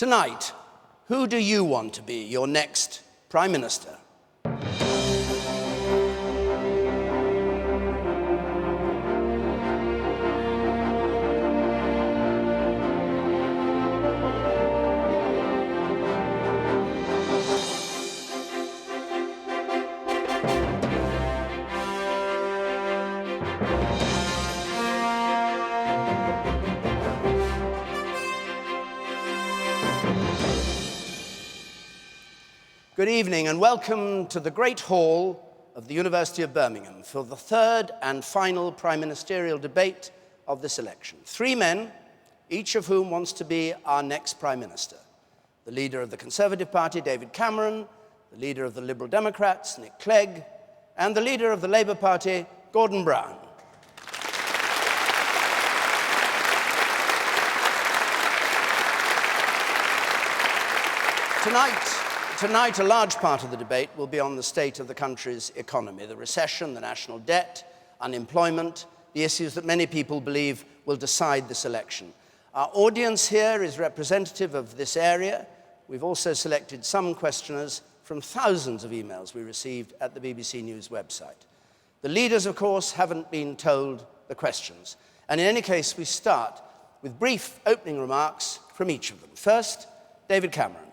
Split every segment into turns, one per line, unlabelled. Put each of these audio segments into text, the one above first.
Tonight, who do you want to be your next Prime Minister? Good evening and welcome to the Great Hall of the University of Birmingham for the third and final prime ministerial debate of this election. Three men, each of whom wants to be our next Prime Minister. The leader of the Conservative Party, David Cameron, the leader of the Liberal Democrats, Nick Clegg, and the leader of the Labour Party, Gordon Brown. Tonight, a large part of the debate will be on the state of the country's economy, the recession, the national debt, unemployment, the issues that many people believe will decide this election. Our audience here is representative of this area. We've also selected some questioners from thousands of emails we received at the BBC News website. The leaders, of course, haven't been told the questions. And in any case, we start with brief opening remarks from each of them. First, David Cameron.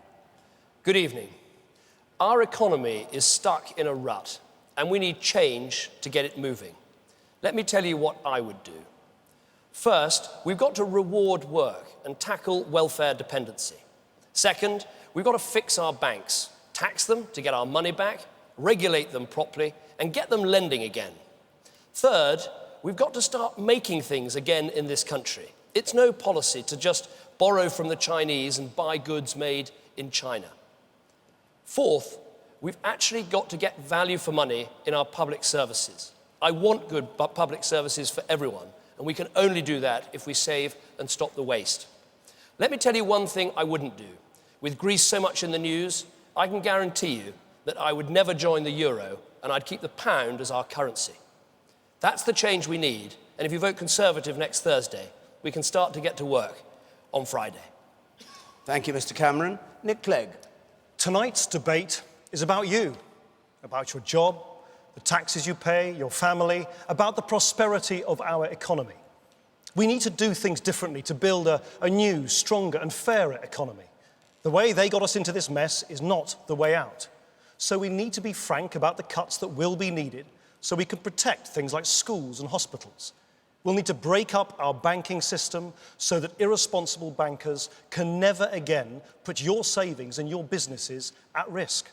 Good evening. Our economy is stuck in a rut, and we need change to get it moving. Let me tell you what I would do. First, we've got to reward work and tackle welfare dependency. Second, we've got to fix our banks, tax them to get our money back, regulate them properly, and get them lending again. Third, we've got to start making things again in this country. It's no policy to just borrow from the Chinese and buy goods made in China. Fourth, we've actually got to get value for money in our public services. I want good public services for everyone, and we can only do that if we save and stop the waste. Let me tell you one thing I wouldn't do. With Greece so much in the news, I can guarantee you that I would never join the euro, and I'd keep the pound as our currency. That's the change we need, and if you vote Conservative next Thursday, we can start to get to work on Friday.
Thank you, Mr. Cameron. Nick Clegg.
Tonight's debate is about you, about your job, the taxes you pay, your family, about the prosperity of our economy. We need to do things differently to build a new, stronger and fairer economy. The way they got us into this mess is not the way out. So we need to be frank about the cuts that will be needed so we can protect things like schools and hospitals. We'll need to break up our banking system so that irresponsible bankers can never again put your savings and your businesses at risk.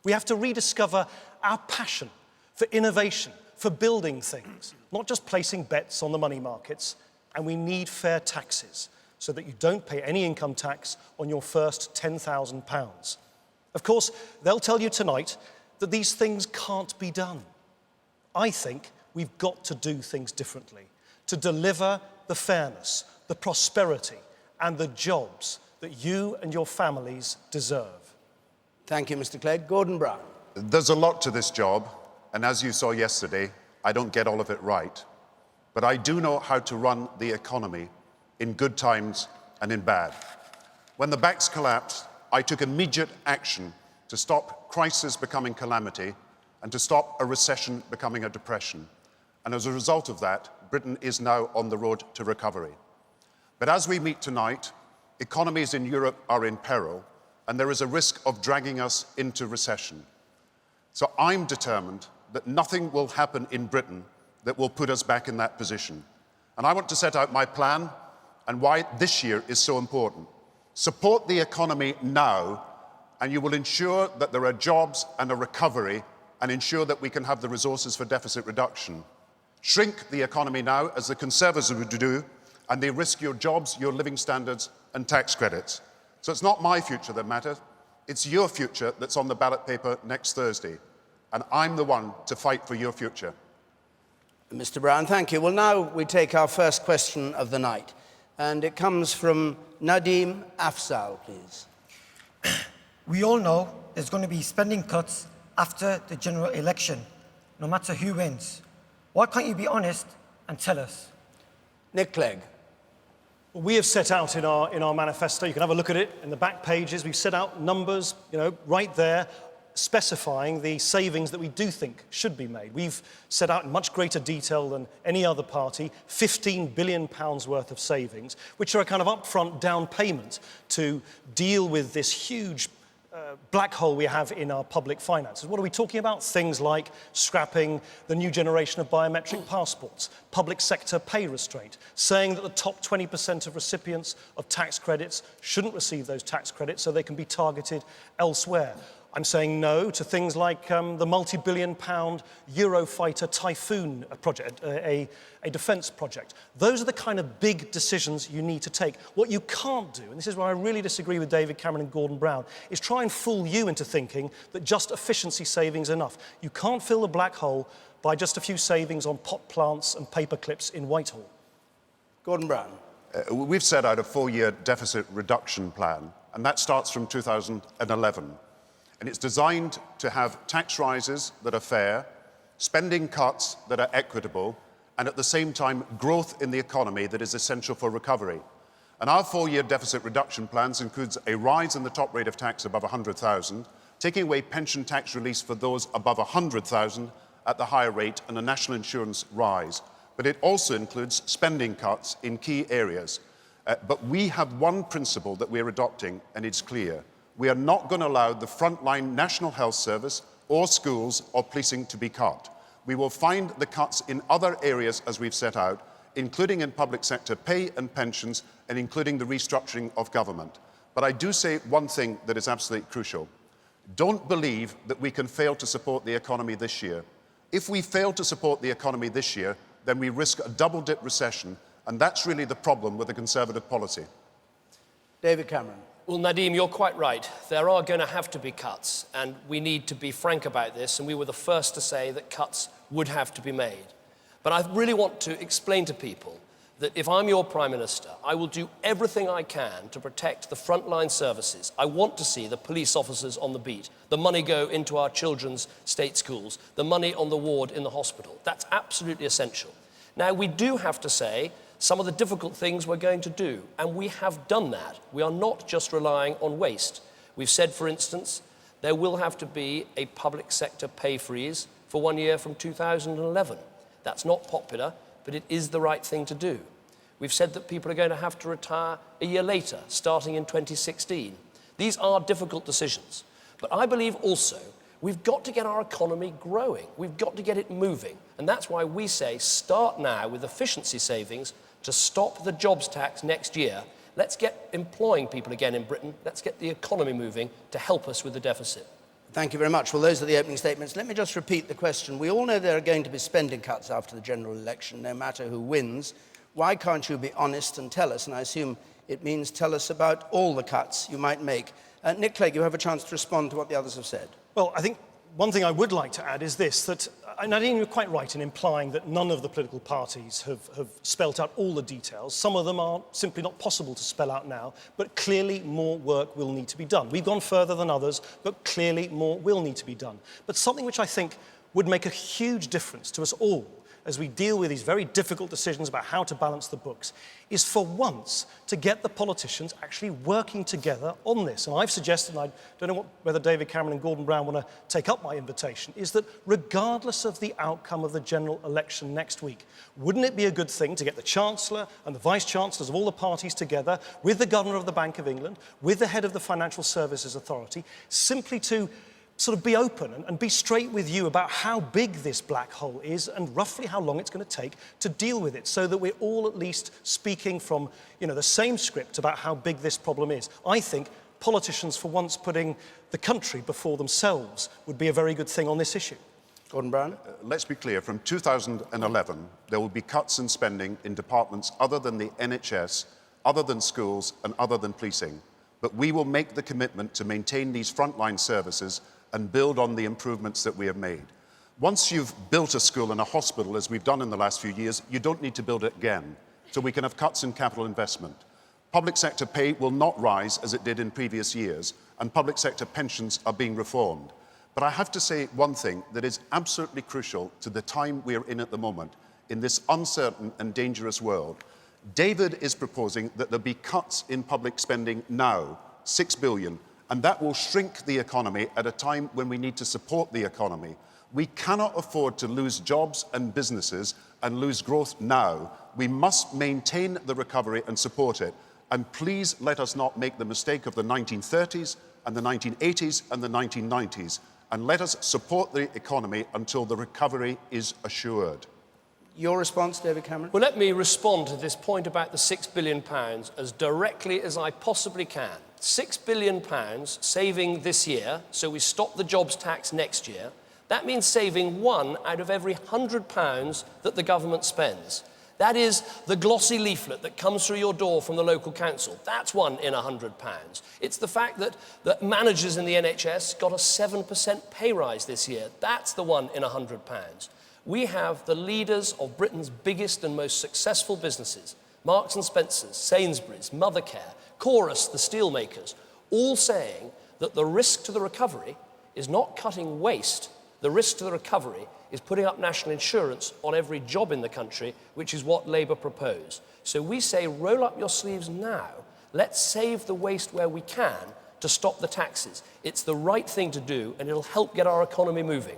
We have to rediscover our passion for innovation, for building things, not just placing bets on the money markets. And we need fair taxes so that you don't pay any income tax on your first £10,000. Of course, they'll tell you tonight that these things can't be done. I think we've got to do things differently to deliver the fairness, the prosperity, and the jobs that you and your families deserve.
Thank you, Mr. Clegg. Gordon Brown.
There's a lot to this job, and as you saw yesterday, I don't get all of it right. But I do know how to run the economy in good times and in bad. When the banks collapsed, I took immediate action to stop crisis becoming calamity and to stop a recession becoming a depression. And as a result of that, Britain is now on the road to recovery. But as we meet tonight, economies in Europe are in peril, and there is a risk of dragging us into recession. So I'm determined that nothing will happen in Britain that will put us back in that position. And I want to set out my plan and why this year is so important. Support the economy now, and you will ensure that there are jobs and a recovery, and ensure that we can have the resources for deficit reduction. Shrink the economy now, as the Conservatives would do, and they risk your jobs, your living standards, and tax credits. So it's not my future that matters, it's your future that's on the ballot paper next Thursday. And I'm the one to fight for your future.
Mr. Brown, thank you. Well, now we take our first question of the night. And it comes from Nadeem Afzal, please.
We all know there's going to be spending cuts after the general election, no matter who wins. Why can't you be honest and tell us?
Nick Clegg.
Well, we have set out in our manifesto, you can have a look at it in the back pages, we've set out numbers, right there, specifying the savings that we do think should be made. We've set out in much greater detail than any other party, £15 billion worth of savings, which are a kind of upfront down payment to deal with this huge black hole we have in our public finances. What are we talking about? Things like scrapping the new generation of biometric passports, public sector pay restraint, saying that the top 20% of recipients of tax credits shouldn't receive those tax credits so they can be targeted elsewhere. I'm saying no to things like the multi-billion-pound Eurofighter Typhoon project, a defence project. Those are the kind of big decisions you need to take. What you can't do, and this is where I really disagree with David Cameron and Gordon Brown, is try and fool you into thinking that just efficiency savings are enough. You can't fill the black hole by just a few savings on pot plants and paper clips in Whitehall.
Gordon Brown.
We've set out a 4-year deficit reduction plan, and that starts from 2011. And it's designed to have tax rises that are fair, spending cuts that are equitable, and at the same time, growth in the economy that is essential for recovery. And our 4-year deficit reduction plans includes a rise in the top rate of tax above 100,000, taking away pension tax release for those above 100,000 at the higher rate, and a national insurance rise. But it also includes spending cuts in key areas. But we have one principle that we're adopting, and it's clear. We are not going to allow the frontline National Health Service or schools or policing to be cut. We will find the cuts in other areas as we've set out, including in public sector pay and pensions, and including the restructuring of government. But I do say one thing that is absolutely crucial. Don't believe that we can fail to support the economy this year. If we fail to support the economy this year, then we risk a double-dip recession, and that's really the problem with the Conservative policy.
David Cameron.
Well, Nadeem, you're quite right. There are going to have to be cuts, and we need to be frank about this, and we were the first to say that cuts would have to be made. But I really want to explain to people that if I'm your Prime Minister, I will do everything I can to protect the frontline services. I want to see the police officers on the beat, the money go into our children's state schools, the money on the ward in the hospital. That's absolutely essential. Now, we do have to say some of the difficult things we're going to do, and we have done that. We are not just relying on waste. We've said, for instance, there will have to be a public sector pay freeze for 1 year from 2011. That's not popular, but it is the right thing to do. We've said that people are going to have to retire a year later, starting in 2016. These are difficult decisions, but I believe also we've got to get our economy growing. We've got to get it moving, and that's why we say start now with efficiency savings to stop the jobs tax next year. Let's get employing people again in Britain. Let's get the economy moving to help us with the deficit.
Thank you very much. Well, those are the opening statements. Let me just repeat the question. We all know there are going to be spending cuts after the general election, no matter who wins. Why can't you be honest and tell us? And I assume it means tell us about all the cuts you might make. Nick Clegg, you have a chance to respond to what the others have said.
Well, I think one thing I would like to add is this, that Nadine, you're quite right in implying that none of the political parties have spelt out all the details. Some of them are simply not possible to spell out now, but clearly more work will need to be done. We've gone further than others, but clearly more will need to be done. But something which I think would make a huge difference to us all as we deal with these very difficult decisions about how to balance the books, is for once to get the politicians actually working together on this. And I've suggested, and I don't know whether David Cameron and Gordon Brown want to take up my invitation, is that regardless of the outcome of the general election next week, wouldn't it be a good thing to get the Chancellor and the Vice-Chancellors of all the parties together, with the Governor of the Bank of England, with the head of the Financial Services Authority, simply to sort of be open and be straight with you about how big this black hole is and roughly how long it's going to take to deal with it, so that we're all at least speaking from, the same script about how big this problem is. I think politicians, for once putting the country before themselves, would be a very good thing on this issue.
Gordon Brown?
Let's be clear, from 2011, there will be cuts in spending in departments other than the NHS, other than schools, and other than policing. But we will make the commitment to maintain these frontline services and build on the improvements that we have made. Once you've built a school and a hospital, as we've done in the last few years, you don't need to build it again. So we can have cuts in capital investment. Public sector pay will not rise as it did in previous years, and public sector pensions are being reformed. But I have to say one thing that is absolutely crucial to the time we're in at the moment, in this uncertain and dangerous world. David is proposing that there be cuts in public spending now, 6 billion, and that will shrink the economy at a time when we need to support the economy. We cannot afford to lose jobs and businesses and lose growth now. We must maintain the recovery and support it. And please let us not make the mistake of the 1930s and the 1980s and the 1990s. And let us support the economy until the recovery is assured.
Your response, David Cameron?
Well, let me respond to this point about the £6 billion as directly as I possibly can. £6 billion saving this year, so we stop the jobs tax next year. That means saving £1 out of every £100 that the government spends. That is the glossy leaflet that comes through your door from the local council. That's £1 in £100. It's the fact that managers in the NHS got a 7% pay rise this year. That's the £1 in £100. We have the leaders of Britain's biggest and most successful businesses, Marks and Spencer's, Sainsbury's, Mothercare, Chorus, the steelmakers, all saying that the risk to the recovery is not cutting waste. The risk to the recovery is putting up national insurance on every job in the country, which is what Labour propose. So we say, roll up your sleeves now. Let's save the waste where we can to stop the taxes. It's the right thing to do, and it'll help get our economy moving.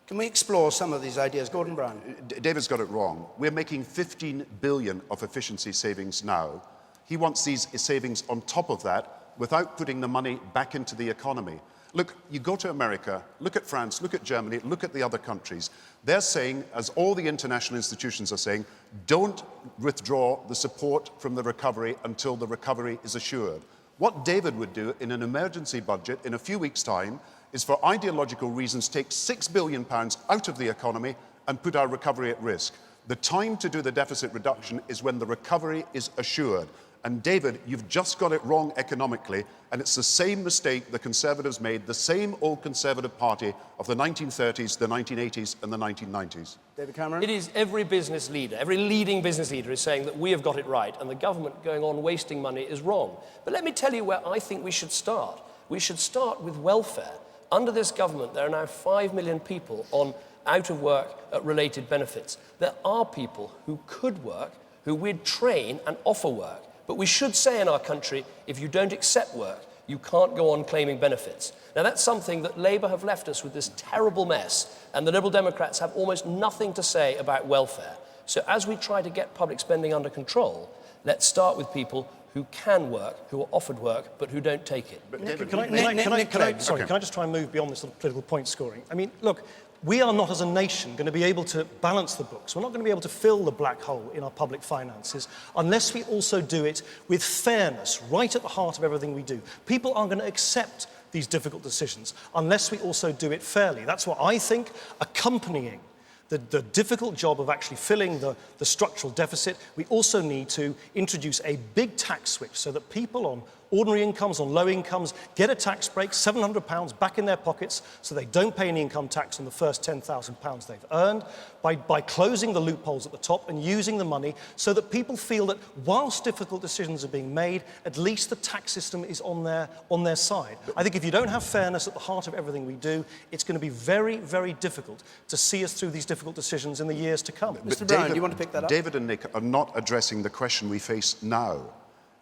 Can we explore some of these ideas? Gordon Brown.
David's got it wrong. We're making 15 billion of efficiency savings now. He wants these savings on top of that without putting the money back into the economy. Look, you go to America, look at France, look at Germany, look at the other countries. They're saying, as all the international institutions are saying, don't withdraw the support from the recovery until the recovery is assured. What David would do in an emergency budget in a few weeks' time is, for ideological reasons, take £6 billion out of the economy and put our recovery at risk. The time to do the deficit reduction is when the recovery is assured. And David, you've just got it wrong economically, and it's the same mistake the Conservatives made, the same old Conservative Party of the 1930s, the 1980s and the 1990s.
David Cameron?
It is every business leader, every leading business leader is saying that we have got it right and the government going on wasting money is wrong. But let me tell you where I think we should start. We should start with welfare. Under this government, there are now 5 million people on out-of-work related benefits. There are people who could work, who we'd train and offer work. But we should say in our country, if you don't accept work, you can't go on claiming benefits. Now, that's something that Labour have left us with this terrible mess, and the Liberal Democrats have almost nothing to say about welfare. So as we try to get public spending under control, let's start with people who can work, who are offered work, but who don't take it.
But David,
Can I just try and move beyond this sort of political point scoring? I mean, look, we are not as a nation going to be able to balance the books. We're not going to be able to fill the black hole in our public finances unless we also do it with fairness right at the heart of everything we do. People aren't going to accept these difficult decisions unless we also do it fairly. That's what I think, accompanying the difficult job of actually filling the structural deficit. We also need to introduce a big tax switch so that people on ordinary incomes, on low incomes, get a tax break, £700 back in their pockets so they don't pay any income tax on the first £10,000 they've earned, by closing the loopholes at the top and using the money so that people feel that whilst difficult decisions are being made, at least the tax system is on their side. I think if you don't have fairness at the heart of everything we do, it's going to be very, very difficult to see us through these difficult decisions in the years to come.
Mr. Brown, do you want to pick that up?
David and Nick are not addressing the question we face now.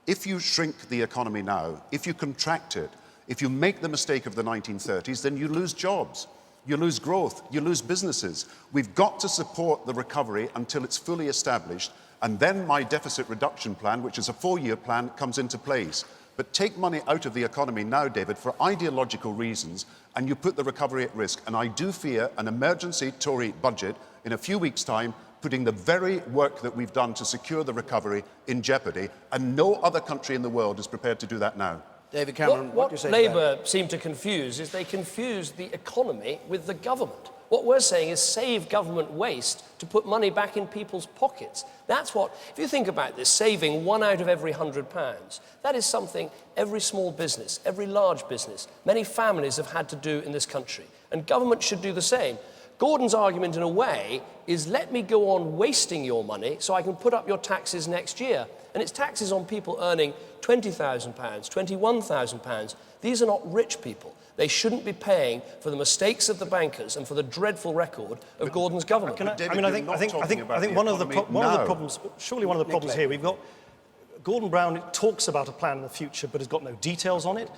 If you shrink the economy now, if you contract it, if you make the mistake of the 1930s, then you lose jobs, you lose growth, you lose businesses. We've got to support the recovery until it's fully established, and then my deficit reduction plan, which is a 4-year plan, comes into place. But take money out of the economy now, David, for ideological reasons, and you put the recovery at risk. And I do fear an emergency Tory budget in a few weeks' time, putting the very work that we've done to secure the recovery in jeopardy, and no other country in the world is prepared to do that now.
David Cameron, what do you say to that?
Labour seem to confuse is they confuse the economy with the government. What we're saying is save government waste to put money back in people's pockets. That's what, if you think about this, saving £1 out of every £100, that is something every small business, every large business, many families have had to do in this country. And government should do the same. Gordon's argument, in a way, is let me go on wasting your money so I can put up your taxes next year. And it's taxes on people earning £20,000, £21,000. These are not rich people. They shouldn't be paying for the mistakes of the bankers and for the dreadful record of Gordon's government.
I think one of the problems, surely one of the problems here, we've got Gordon Brown talks about a plan in the future but has got no details on it.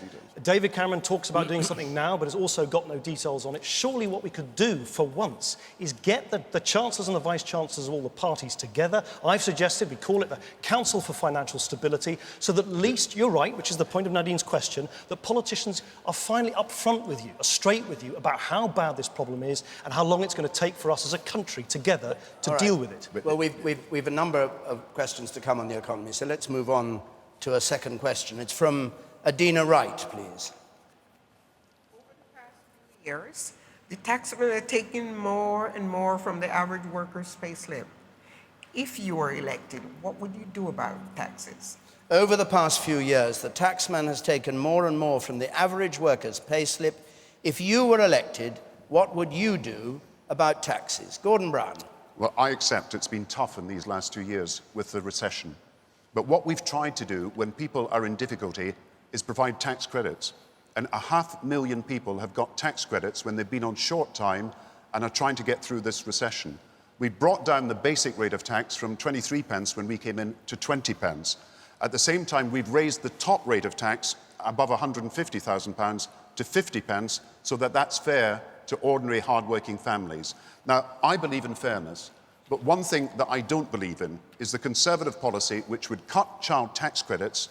David Cameron talks about doing something now but has also got no details on it. Surely what we could do for once is get the chancellors and the vice-chancellors of all the parties together. I've suggested we call it the Council for Financial Stability, so that at least, you're right, which is the point of Nadine's question, that politicians are finally upfront with you, are straight with you about how bad this problem is and how long it's going to take for us as a country together to deal with it.
Well, we've a number of questions to come on the economy, so let's move on to a second question. It's from Adina Wright, please.
Over the past few years, the taxmen are taking more and more from the average worker's payslip. If you were elected, what would you do about taxes?
Over the past few years, the taxman has taken more and more from the average worker's payslip. If you were elected, what would you do about taxes? Gordon Brown.
Well, I accept it's been tough in these last 2 years with the recession. But what we've tried to do when people are in difficulty is provide tax credits. And 500,000 people have got tax credits when they've been on short time and are trying to get through this recession. We brought down the basic rate of tax from 23 pence when we came in to 20 pence. At the same time, we've raised the top rate of tax above £150,000 to 50 pence so that that's fair to ordinary hard-working families. Now, I believe in fairness. But one thing that I don't believe in is the Conservative policy which would cut child tax credits,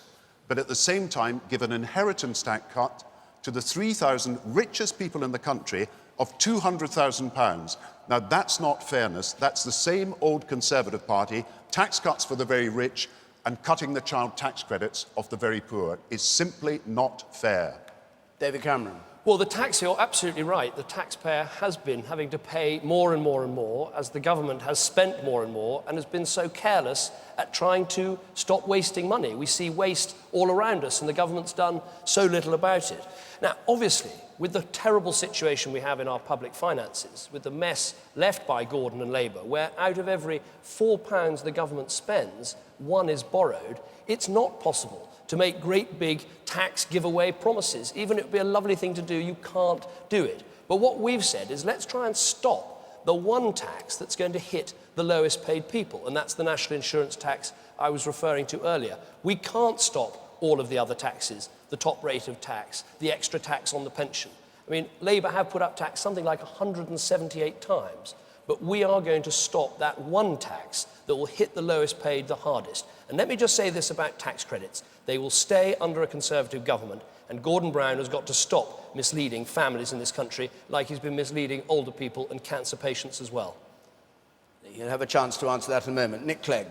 but at the same time give an inheritance tax cut to the 3,000 richest people in the country of £200,000. Now, that's not fairness. That's the same old Conservative Party, tax cuts for the very rich and cutting the child tax credits of the very poor is simply not fair.
David Cameron.
Well, you're absolutely right. The taxpayer has been having to pay more and more and more as the government has spent more and more and has been so careless at trying to stop wasting money. We see waste all around us and the government's done so little about it. Now, obviously, with the terrible situation we have in our public finances, with the mess left by Gordon and Labour, where out of every £4 the government spends, one is borrowed, it's not possible to make great big tax giveaway promises. Even if it would be a lovely thing to do, you can't do it. But what we've said is let's try and stop the one tax that's going to hit the lowest paid people, and that's the national insurance tax I was referring to earlier. We can't stop all of the other taxes, the top rate of tax, the extra tax on the pension. I mean, Labour have put up tax something like 178 times, but we are going to stop that one tax that will hit the lowest paid the hardest. And let me just say this about tax credits. They will stay under a Conservative government, and Gordon Brown has got to stop misleading families in this country like he's been misleading older people and cancer patients as well.
You'll have a chance to answer that in a moment. Nick Clegg.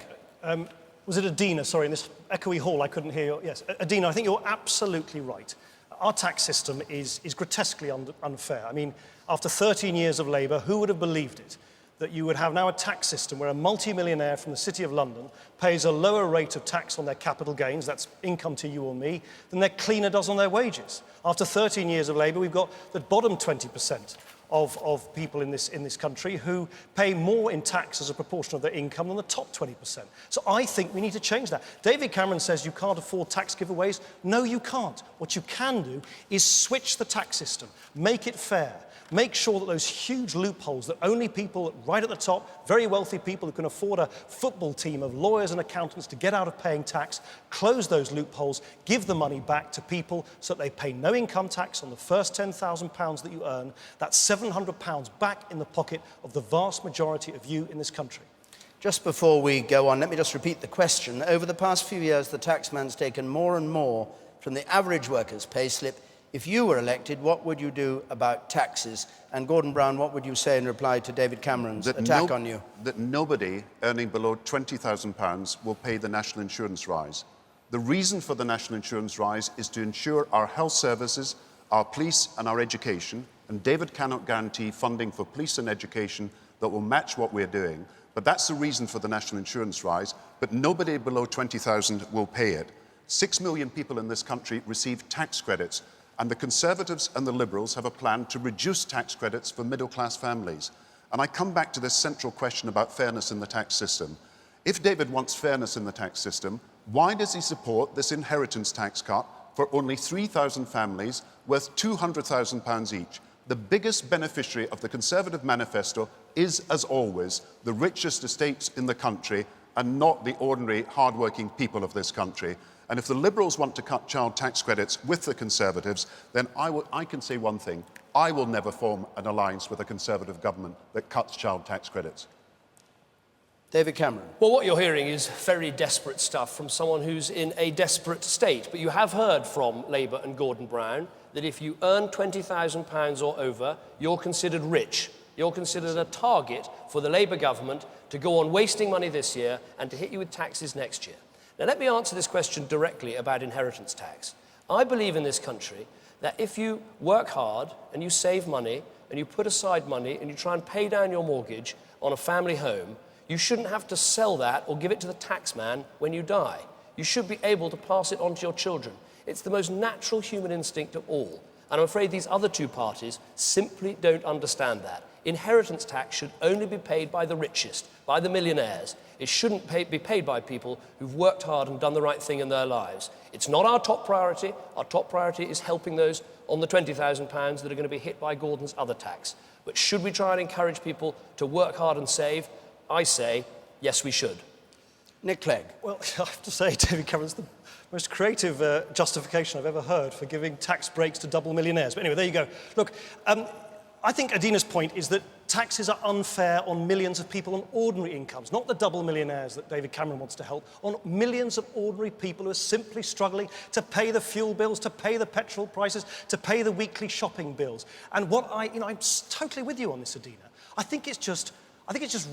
Was it Adina? Sorry, in this echoey hall, I couldn't hear you. Yes, Adina, I think you're absolutely right. Our tax system is grotesquely unfair. I mean, after 13 years of Labour, who would have believed it? That you would have now a tax system where a multi-millionaire from the City of London pays a lower rate of tax on their capital gains, that's income to you or me, than their cleaner does on their wages. After 13 years of Labour, we've got the bottom 20% of people in this country who pay more in tax as a proportion of their income than the top 20%. So I think we need to change that. David Cameron says you can't afford tax giveaways. No, you can't. What you can do is switch the tax system, make it fair. Make sure that those huge loopholes that only people right at the top, very wealthy people who can afford a football team of lawyers and accountants to get out of paying tax, close those loopholes, give the money back to people so that they pay no income tax on the first £10,000 that you earn. That's £700 back in the pocket of the vast majority of you in this country.
Just before we go on, let me just repeat the question. Over the past few years, the taxman's taken more and more from the average worker's payslip. If you were elected, what would you do about taxes? And Gordon Brown, what would you say in reply to David Cameron's attack on you?
That nobody earning below £20,000 will pay the national insurance rise. The reason for the national insurance rise is to ensure our health services, our police and our education, and David cannot guarantee funding for police and education that will match what we're doing, but that's the reason for the national insurance rise, but nobody below 20,000 will pay it. 6 million people in this country receive tax credits, and the Conservatives and the Liberals have a plan to reduce tax credits for middle-class families. And I come back to this central question about fairness in the tax system. If David wants fairness in the tax system, Why does he support this inheritance tax cut for only 3,000 families worth £200,000 each? The biggest beneficiary of the Conservative manifesto is, as always, the richest estates in the country and not the ordinary hard-working people of this country. And if the Liberals want to cut child tax credits with the Conservatives, then I can say one thing. I will never form an alliance with a Conservative government that cuts child tax credits.
David Cameron.
Well, what you're hearing is very desperate stuff from someone who's in a desperate state. But you have heard from Labour and Gordon Brown that if you earn £20,000 or over, you're considered rich. You're considered a target for the Labour government to go on wasting money this year and to hit you with taxes next year. Now, let me answer this question directly about inheritance tax. I believe in this country that if you work hard and you save money and you put aside money and you try and pay down your mortgage on a family home, you shouldn't have to sell that or give it to the taxman when you die. You should be able to pass it on to your children. It's the most natural human instinct of all. And I'm afraid these other two parties simply don't understand that. Inheritance tax should only be paid by the richest, by the millionaires. It shouldn't be paid by people who've worked hard and done the right thing in their lives. It's not our top priority. Our top priority is helping those on the £20,000 that are going to be hit by Gordon's other tax. But should we try and encourage people to work hard and save? I say, yes, we should.
Nick Clegg.
Well, I have to say, David Cameron's the most creative justification I've ever heard for giving tax breaks to double millionaires. But anyway, there you go. Look, I think Adina's point is that taxes are unfair on millions of people on ordinary incomes, not the double millionaires that David Cameron wants to help, on millions of ordinary people who are simply struggling to pay the fuel bills, to pay the petrol prices, to pay the weekly shopping bills. And I'm totally with you on this, Adina. I think it's just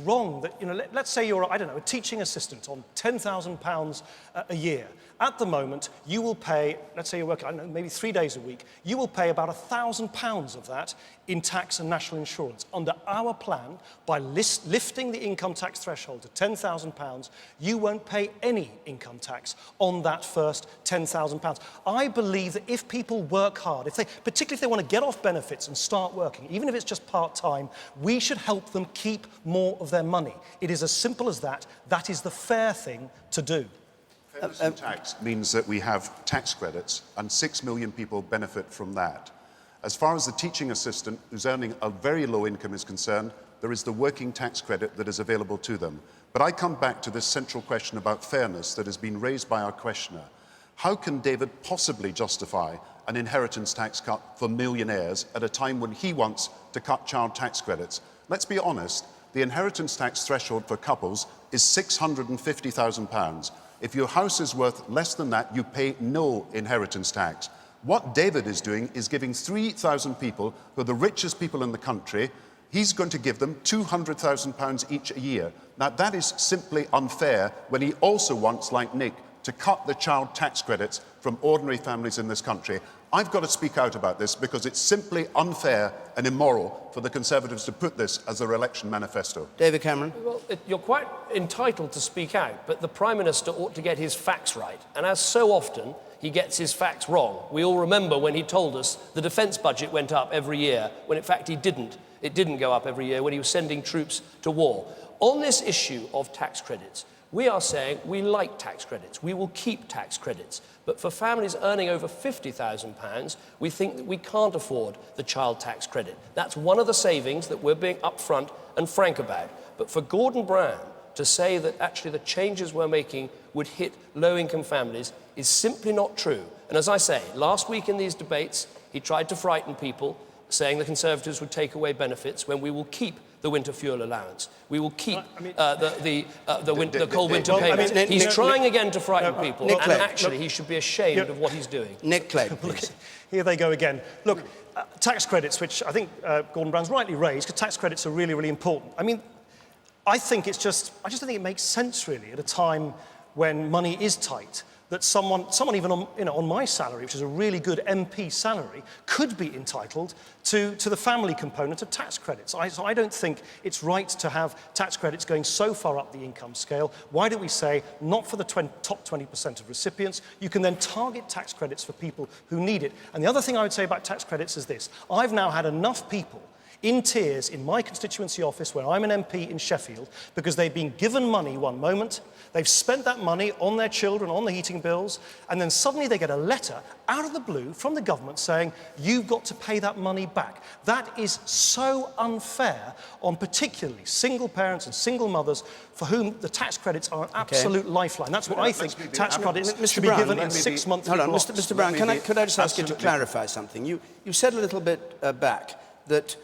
wrong that, let's say you're, I don't know, a teaching assistant on £10,000 a year. At the moment, you will pay, let's say you're working, I don't know, maybe 3 days a week, you will pay about £1,000 of that in tax and national insurance. Under our plan, by lifting the income tax threshold to £10,000, you won't pay any income tax on that first £10,000. I believe that if people work hard, particularly if they want to get off benefits and start working, even if it's just part-time, we should help them keep more of their money. It is as simple as that. That is the fair thing to do.
Fairness in tax means that we have tax credits and 6 million people benefit from that. As far as the teaching assistant who's earning a very low income is concerned, there is the working tax credit that is available to them. But I come back to this central question about fairness that has been raised by our questioner. How can David possibly justify an inheritance tax cut for millionaires at a time when he wants to cut child tax credits? Let's be honest, the inheritance tax threshold for couples is £650,000. If your house is worth less than that, you pay no inheritance tax. What David is doing is giving 3,000 people, who are the richest people in the country, he's going to give them £200,000 each a year. Now, that is simply unfair when he also wants, like Nick, to cut the child tax credits from ordinary families in this country. I've got to speak out about this because it's simply unfair and immoral for the Conservatives to put this as their election manifesto.
David Cameron.
Well, you're quite entitled to speak out, but the Prime Minister ought to get his facts right. And as so often, he gets his facts wrong. We all remember when he told us the defence budget went up every year, when in fact he didn't. It didn't go up every year when he was sending troops to war. On this issue of tax credits, we are saying we like tax credits. We will keep tax credits. But for families earning over £50,000, we think that we can't afford the child tax credit. That's one of the savings that we're being upfront and frank about. But for Gordon Brown to say that actually the changes we're making would hit low-income families is simply not true. And as I say, last week in these debates, he tried to frighten people, saying the Conservatives would take away benefits when we will keep the winter fuel allowance. We will keep the cold winter payment. He's trying again to frighten people, and actually he should be ashamed of what he's doing.
Nick Clegg, please.
Here they go again. Look, tax credits, which I think Gordon Brown's rightly raised, because tax credits are really, really important. I mean, I just don't think it makes sense, really, at a time when money is tight, that someone even on my salary, which is a really good MP salary, could be entitled to the family component of tax credits. So I don't think it's right to have tax credits going so far up the income scale. Why don't we say, not for the top 20% of recipients, you can then target tax credits for people who need it. And the other thing I would say about tax credits is this. I've now had enough people in tears in my constituency office where I'm an MP in Sheffield because they've been given money one moment, they've spent that money on their children, on the heating bills, and then suddenly they get a letter out of the blue from the government saying, you've got to pay that money back. That is so unfair on particularly single parents and single mothers for whom the tax credits are an absolute lifeline. That's what I think tax credits should be given in 6 months.
Hold on, Mr. Brown, could I just ask you to clarify something? You said a little bit back that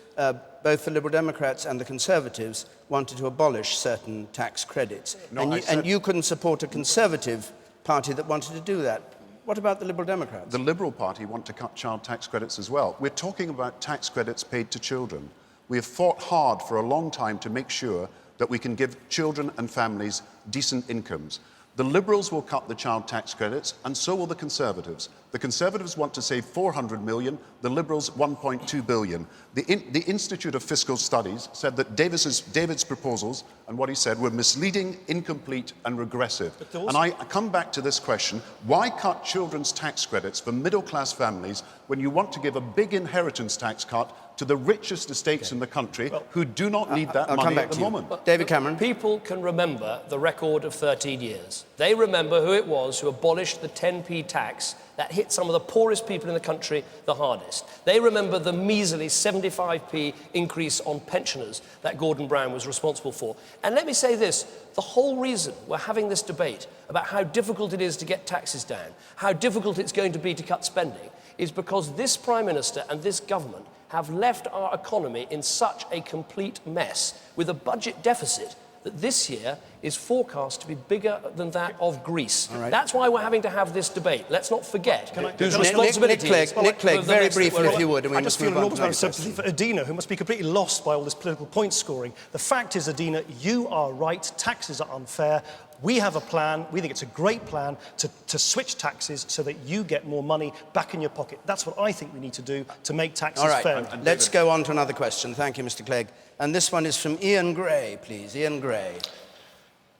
both the Liberal Democrats and the Conservatives wanted to abolish certain tax credits.
No,
and you couldn't support a Conservative party that wanted to do that. What about the Liberal Democrats?
The Liberal Party want to cut child tax credits as well. We're talking about tax credits paid to children. We have fought hard for a long time to make sure that we can give children and families decent incomes. The Liberals will cut the child tax credits, and so will the Conservatives. The Conservatives want to save 400 million, the Liberals 1.2 billion. The Institute of Fiscal Studies said that David's proposals and what he said were misleading, incomplete and regressive. And I come back to this question, why cut children's tax credits for middle-class families when you want to give a big inheritance tax cut to the richest estates in the country who do not need that money at the moment?
David Cameron.
People can remember the record of 13 years. They remember who it was who abolished the 10p tax that hit some of the poorest people in the country the hardest. They remember the measly 75p increase on pensioners that Gordon Brown was responsible for. And let me say this, the whole reason we're having this debate about how difficult it is to get taxes down, how difficult it's going to be to cut spending, is because this Prime Minister and this government have left our economy in such a complete mess with a budget deficit that this year is forecast to be bigger than that of Greece.
Right.
That's why we're having to have this debate. Let's not forget whose
Nick
responsibility is.
Clegg, very briefly, if you would. And we
I just
must
feel
move
an
on to
enormous amount of
the
sympathy for Adina, who must be completely lost by all this political point scoring. The fact is, Adina, you are right. Taxes are unfair. We have a plan, we think it's a great plan, to switch taxes so that you get more money back in your pocket. That's what I think we need to do to make taxes fair.
Let's go on to another question. Thank you, Mr. Clegg. And this one is from Ian Gray, please. Ian Gray.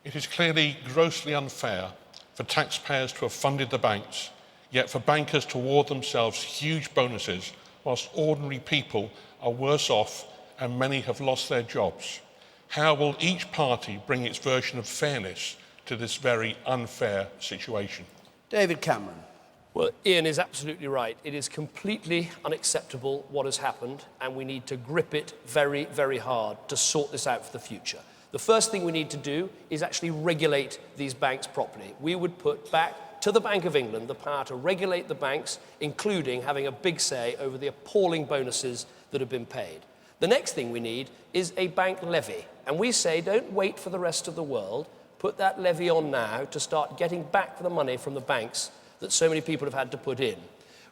It is clearly grossly unfair for taxpayers to have funded the banks, yet for bankers to award themselves huge bonuses whilst ordinary people are worse off and many have lost their jobs. How will each party bring its version of fairness to this very unfair situation?
David Cameron.
Well, Ian is absolutely right. It is completely unacceptable what has happened, and we need to grip it very, very hard to sort this out for the future. The first thing we need to do is actually regulate these banks properly. We would put back to the Bank of England the power to regulate the banks, including having a big say over the appalling bonuses that have been paid. The next thing we need is a bank levy. And we say, don't wait for the rest of the world. Put that levy on now to start getting back the money from the banks that so many people have had to put in.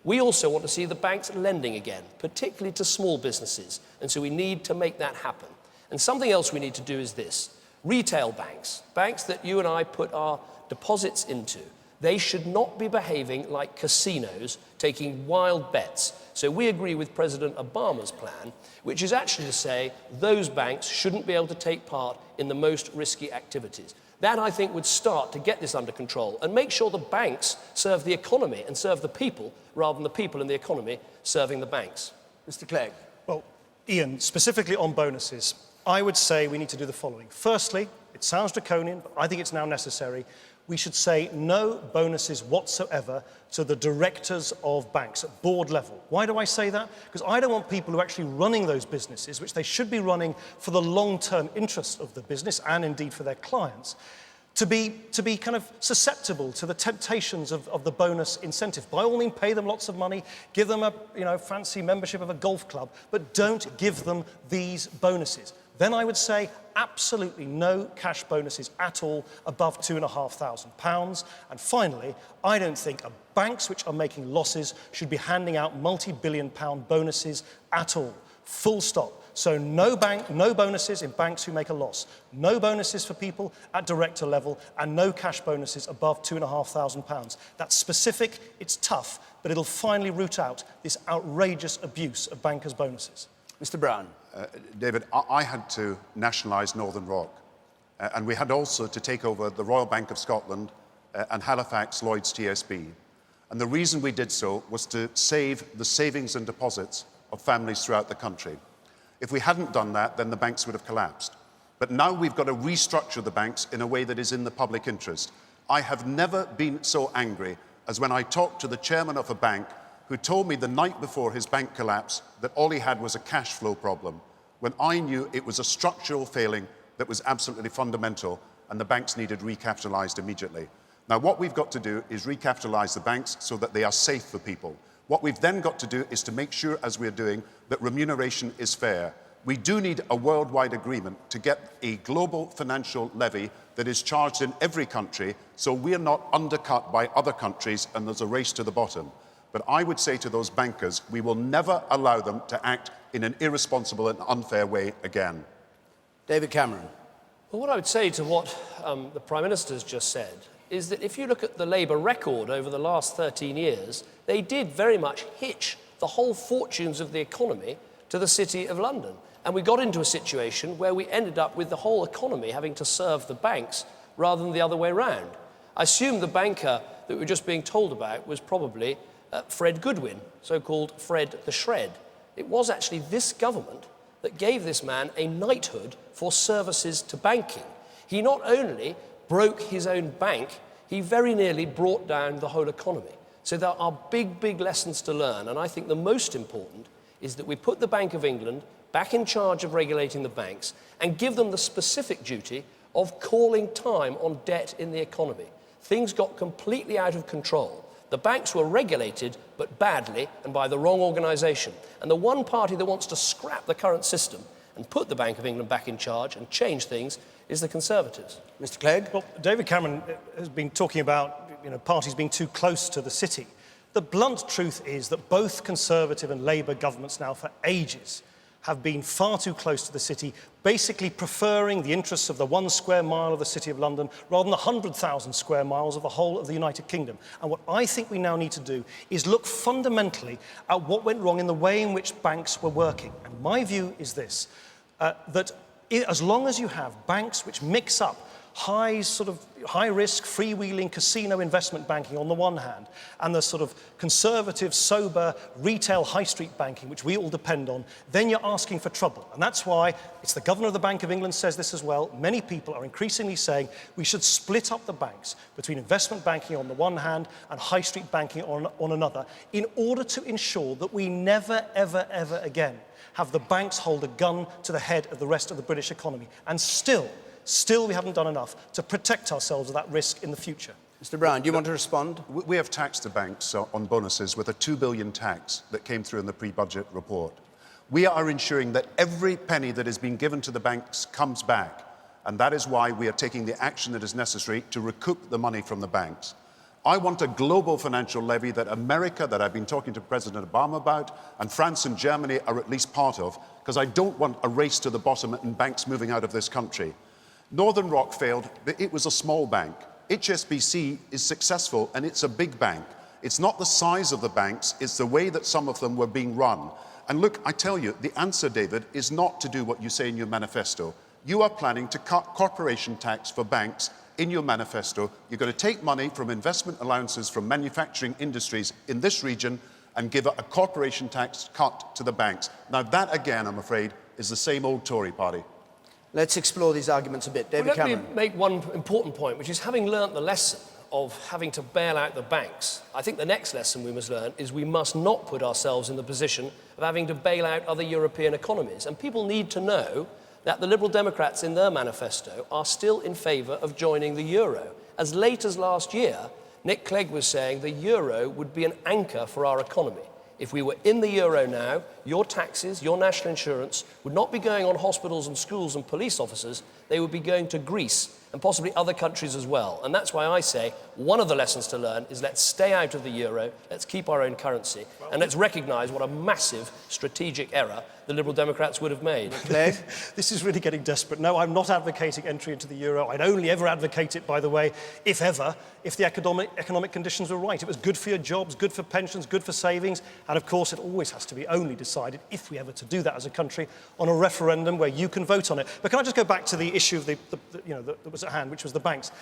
We also want to see the banks lending again, particularly to small businesses. And so we need to make that happen. And something else we need to do is this. Retail banks, banks that you and I put our deposits into, they should not be behaving like casinos, taking wild bets. So we agree with President Obama's plan, which is actually to say those banks shouldn't be able to take part in the most risky activities. That, I think, would start to get this under control and make sure the banks serve the economy and serve the people rather than the people in the economy serving the banks.
Mr. Clegg.
Well, Ian, specifically on bonuses, I would say we need to do the following. Firstly, it sounds draconian, but I think it's now necessary. We should say no bonuses whatsoever to the directors of banks at board level. Why do I say that? Because I don't want people who are actually running those businesses, which they should be running for the long-term interests of the business and indeed for their clients, to be kind of susceptible to the temptations of the bonus incentive. By all means, pay them lots of money, give them a fancy membership of a golf club, but don't give them these bonuses. Then I would say absolutely no cash bonuses at all above £2,500. And finally, I don't think banks which are making losses should be handing out multi-billion-pound bonuses at all. Full stop. So no bonuses in banks who make a loss. No bonuses for people at director level, and no cash bonuses above £2,500. That's specific, it's tough, but it'll finally root out this outrageous abuse of bankers' bonuses.
Mr. Brown.
David, I had to nationalise Northern Rock, and we had also to take over the Royal Bank of Scotland and Halifax Lloyds TSB. And the reason we did so was to save the savings and deposits of families throughout the country. If we hadn't done that, then the banks would have collapsed. But now we've got to restructure the banks in a way that is in the public interest. I have never been so angry as when I talked to the chairman of a bank who told me the night before his bank collapse that all he had was a cash flow problem, when I knew it was a structural failing that was absolutely fundamental and the banks needed recapitalised immediately. Now, what we've got to do is recapitalise the banks so that they are safe for people. What we've then got to do is to make sure, as we're doing, that remuneration is fair. We do need a worldwide agreement to get a global financial levy that is charged in every country so we're not undercut by other countries and there's a race to the bottom. But I would say to those bankers, we will never allow them to act in an irresponsible and unfair way again.
David Cameron.
Well, what I would say to what the Prime Minister has just said is that if you look at the Labour record over the last 13 years, they did very much hitch the whole fortunes of the economy to the City of London. And we got into a situation where we ended up with the whole economy having to serve the banks rather than the other way round. I assume the banker that we were just being told about was probably Fred Goodwin, so-called Fred the Shred. It was actually this government that gave this man a knighthood for services to banking. He not only broke his own bank, he very nearly brought down the whole economy. So there are big, big lessons to learn, and I think the most important is that we put the Bank of England back in charge of regulating the banks and give them the specific duty of calling time on debt in the economy. Things got completely out of control. The banks were regulated, but badly and by the wrong organisation. And the one party that wants to scrap the current system and put the Bank of England back in charge and change things is the Conservatives.
Mr. Clegg?
Well, David Cameron has been talking about parties being too close to the city. The blunt truth is that both Conservative and Labour governments now for ages have been far too close to the city, basically preferring the interests of the 1 square mile of the City of London rather than the 100,000 square miles of the whole of the United Kingdom. And what I think we now need to do is look fundamentally at what went wrong in the way in which banks were working. And my view is this, that as long as you have banks which mix up high-risk, freewheeling casino investment banking on the one hand, and the sort of conservative, sober, retail high street banking, which we all depend on, then you're asking for trouble. And that's why it's the Governor of the Bank of England says this as well. Many people are increasingly saying we should split up the banks between investment banking on the one hand and high street banking on another, in order to ensure that we never, ever, ever again have the banks hold a gun to the head of the rest of the British economy. And still we haven't done enough to protect ourselves of that risk in the future.
Mr. Brown, do you want to respond?
We have taxed the banks on bonuses with a £2 billion tax that came through in the pre-budget report. We are ensuring that every penny that has been given to the banks comes back, and that is why we are taking the action that is necessary to recoup the money from the banks. I want a global financial levy that America, that I've been talking to President Obama about, and France and Germany are at least part of, because I don't want a race to the bottom and banks moving out of this country. Northern Rock failed, but it was a small bank. HSBC is successful, and it's a big bank. It's not the size of the banks, it's the way that some of them were being run. And look, I tell you, the answer, David, is not to do what you say in your manifesto. You are planning to cut corporation tax for banks in your manifesto. You're going to take money from investment allowances from manufacturing industries in this region and give a corporation tax cut to the banks. Now that, again, I'm afraid, is the same old Tory party.
Let's explore these arguments a bit. David Cameron.
Let me make one important point, which is having learnt the lesson of having to bail out the banks, I think the next lesson we must learn is we must not put ourselves in the position of having to bail out other European economies. And people need to know that the Liberal Democrats in their manifesto are still in favour of joining the euro. As late as last year, Nick Clegg was saying the euro would be an anchor for our economy. If we were in the euro now, your taxes, your national insurance would not be going on hospitals and schools and police officers, they would be going to Greece and possibly other countries as well. And that's why I say one of the lessons to learn is let's stay out of the euro, let's keep our own currency, and let's recognise what a massive strategic error the Liberal Democrats would have made.
This is really getting desperate. No, I'm not advocating entry into the euro. I'd only ever advocate it, by the way, if the economic conditions were right. It was good for your jobs, good for pensions, good for savings, and of course it always has to be only decided, if we ever to do that as a country, on a referendum where you can vote on it. But can I just go back to the issue of that was at hand, which was the banks?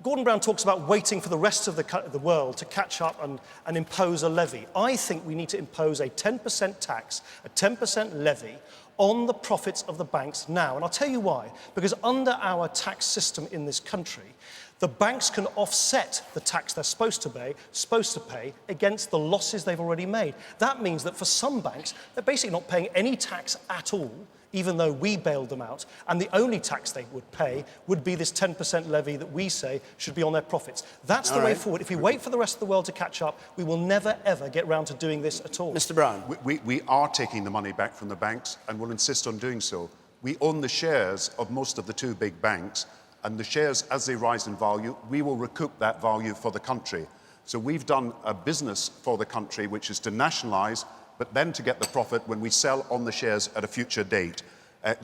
Gordon Brown talks about waiting for the rest of the world to catch up and impose a levy. I think we need to impose a 10% tax, a 10% levy on the profits of the banks now. And I'll tell you why. Because under our tax system in this country, the banks can offset the tax they're supposed to pay against the losses they've already made. That means that for some banks, they're basically not paying any tax at all, even though we bailed them out, and the only tax they would pay would be this 10% levy that we say should be on their profits. That's the way forward. If we wait for the rest of the world to catch up, we will never, ever get round to doing this at all.
Mr. Brown.
We are taking the money back from the banks and will insist on doing so. We own the shares of most of the two big banks, and the shares, as they rise in value, we will recoup that value for the country. So we've done a business for the country, which is to nationalise, but then to get the profit when we sell on the shares at a future date.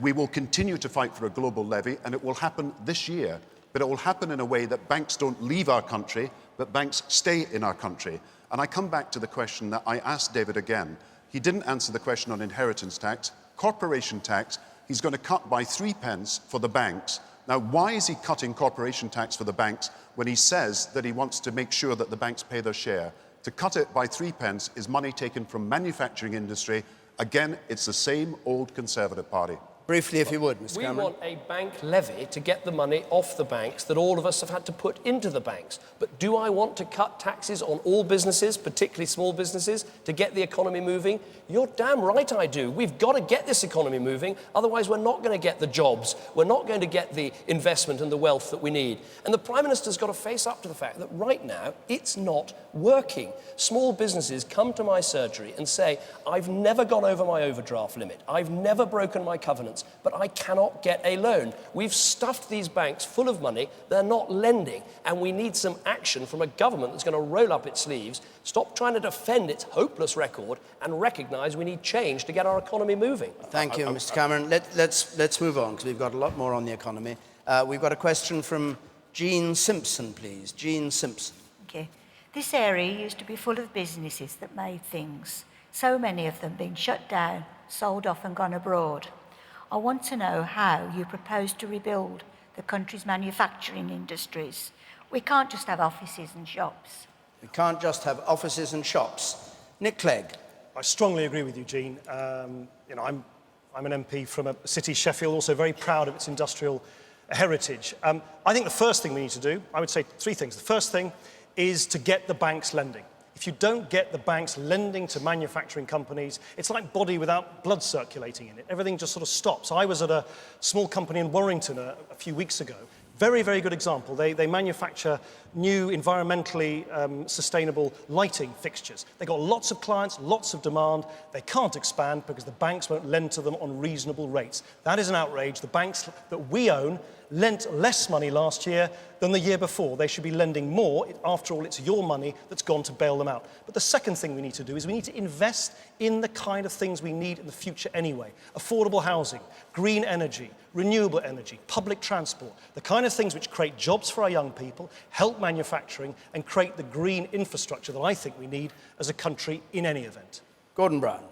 We will continue to fight for a global levy, and it will happen this year, but it will happen in a way that banks don't leave our country, but banks stay in our country. And I come back to the question that I asked David again. He didn't answer the question on inheritance tax. Corporation tax, he's going to cut by 3 pence for the banks. Now, why is he cutting corporation tax for the banks when he says that he wants to make sure that the banks pay their share? To cut it by 3 pence is money taken from manufacturing industry. Again, it's the same old Conservative Party.
Briefly, if you would, Mr. Cameron.
We want a bank levy to get the money off the banks that all of us have had to put into the banks. But do I want to cut taxes on all businesses, particularly small businesses, to get the economy moving? You're damn right I do. We've got to get this economy moving, otherwise we're not going to get the jobs, we're not going to get the investment and the wealth that we need. And the Prime Minister's got to face up to the fact that right now it's not working. Small businesses come to my surgery and say, I've never gone over my overdraft limit, I've never broken my covenants, but I cannot get a loan. We've stuffed these banks full of money, they're not lending, and we need some action from a government that's going to roll up its sleeves, stop trying to defend its hopeless record, and recognise we need change to get our economy moving.
Thank you, Mr. Cameron. Let's move on, because we've got a lot more on the economy. We've got a question from Jean Simpson, please. Jean Simpson.
Okay. This area used to be full of businesses that made things. So many of them being shut down, sold off and gone abroad. I want to know how you propose to rebuild the country's manufacturing industries. We can't just have offices and shops.
We can't just have offices and shops. Nick Clegg.
I strongly agree with you, Jean. I'm an MP from a city, Sheffield, also very proud of its industrial heritage. I think the first thing we need to do, I would say 3 things. The first thing is to get the banks lending. If you don't get the banks lending to manufacturing companies, it's like body without blood circulating in it. Everything just sort of stops. I was at a small company in Warrington a few weeks ago. Very, very good example. They manufacture new environmentally sustainable lighting fixtures. They've got lots of clients, lots of demand. They can't expand because the banks won't lend to them on reasonable rates. That is an outrage. The banks that we own lent less money last year than the year before. They should be lending more. After all, it's your money that's gone to bail them out. But the second thing we need to do is we need to invest in the kind of things we need in the future anyway. Affordable housing, green energy, renewable energy, public transport, the kind of things which create jobs for our young people, help manufacturing, and create the green infrastructure that I think we need as a country in any event.
Gordon Brown.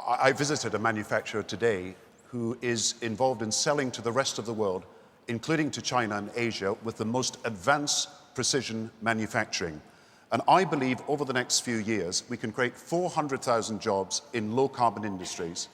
I visited a manufacturer today who is involved in selling to the rest of the world, including to China and Asia, with the most advanced precision manufacturing. And I believe over the next few years, we can create 400,000 jobs in low-carbon industries.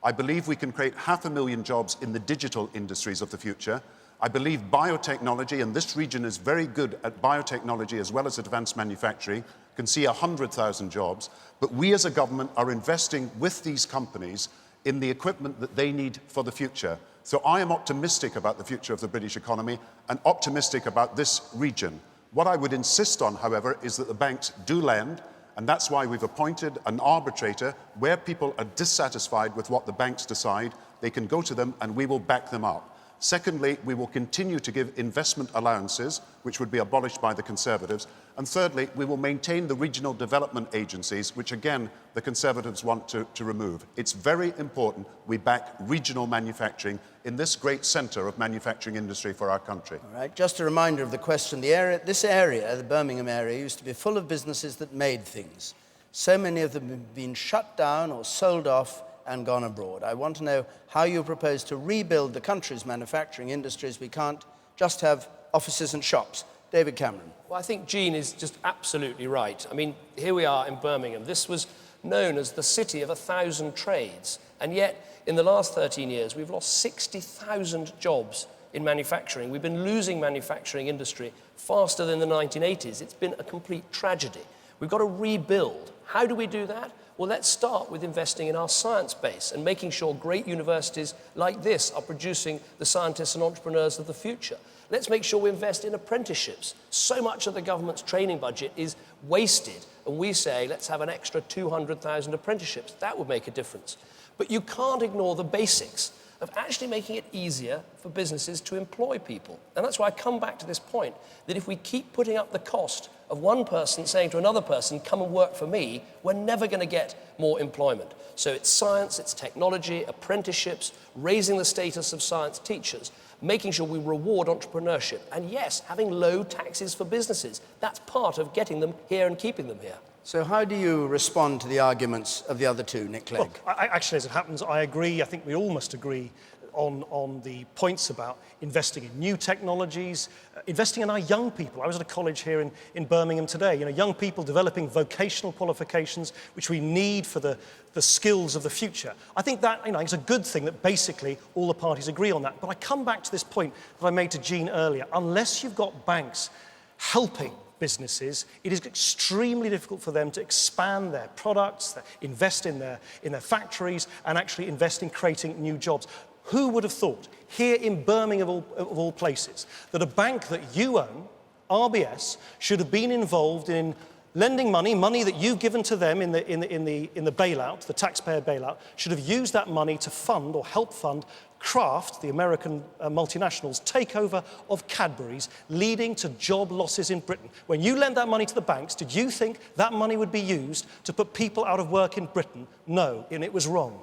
I believe we can create 500,000 jobs in the digital industries of the future. I believe biotechnology, and this region is very good at biotechnology as well as advanced manufacturing, can see 100,000 jobs. But we as a government are investing with these companies in the equipment that they need for the future. So I am optimistic about the future of the British economy and optimistic about this region. What I would insist on, however, is that the banks do lend, and that's why we've appointed an arbitrator. Where people are dissatisfied with what the banks decide, they can go to them and we will back them up. Secondly, we will continue to give investment allowances, which would be abolished by the Conservatives. And thirdly, we will maintain the regional development agencies, which again, the Conservatives want to remove. It's very important we back regional manufacturing in this great centre of manufacturing industry for our country.
All right, just a reminder of the question. This area, the Birmingham area, used to be full of businesses that made things. So many of them have been shut down or sold off and gone abroad. I want to know how you propose to rebuild the country's manufacturing industries. We can't just have offices and shops. David Cameron.
Well, I think Jean is just absolutely right. I mean, here we are in Birmingham. This was known as the city of 1,000 trades. And yet, in the last 13 years, we've lost 60,000 jobs in manufacturing. We've been losing manufacturing industry faster than the 1980s. It's been a complete tragedy. We've got to rebuild. How do we do that? Well, let's start with investing in our science base and making sure great universities like this are producing the scientists and entrepreneurs of the future. Let's make sure we invest in apprenticeships. So much of the government's training budget is wasted, and we say, let's have an extra 200,000 apprenticeships. That would make a difference. But you can't ignore the basics of actually making it easier for businesses to employ people. And that's why I come back to this point, that if we keep putting up the cost of one person saying to another person, come and work for me, we're never going to get more employment. So it's science, it's technology, apprenticeships, raising the status of science teachers, making sure we reward entrepreneurship, and yes, having low taxes for businesses. That's part of getting them here and keeping them here.
So how do you respond to the arguments of the other two, Nick Clegg?
Well, actually, as it happens, I agree. I think we all must agree on the points about investing in new technologies, investing in our young people. I was at a college here in Birmingham today. You know, young people developing vocational qualifications, which we need for the skills of the future. I think that, you know, it's a good thing that basically all the parties agree on that. But I come back to this point that I made to Jean earlier. Unless you've got banks helping businesses, it is extremely difficult for them to expand their products, invest in their factories, and actually invest in creating new jobs. Who would have thought, here in Birmingham of all places, that a bank that you own, RBS, should have been involved in lending money that you've given to them in the bailout, the taxpayer bailout, should have used that money to fund or help fund Kraft, the American multinational's takeover of Cadbury's, leading to job losses in Britain. When you lent that money to the banks, did you think that money would be used to put people out of work in Britain? No, and it was wrong.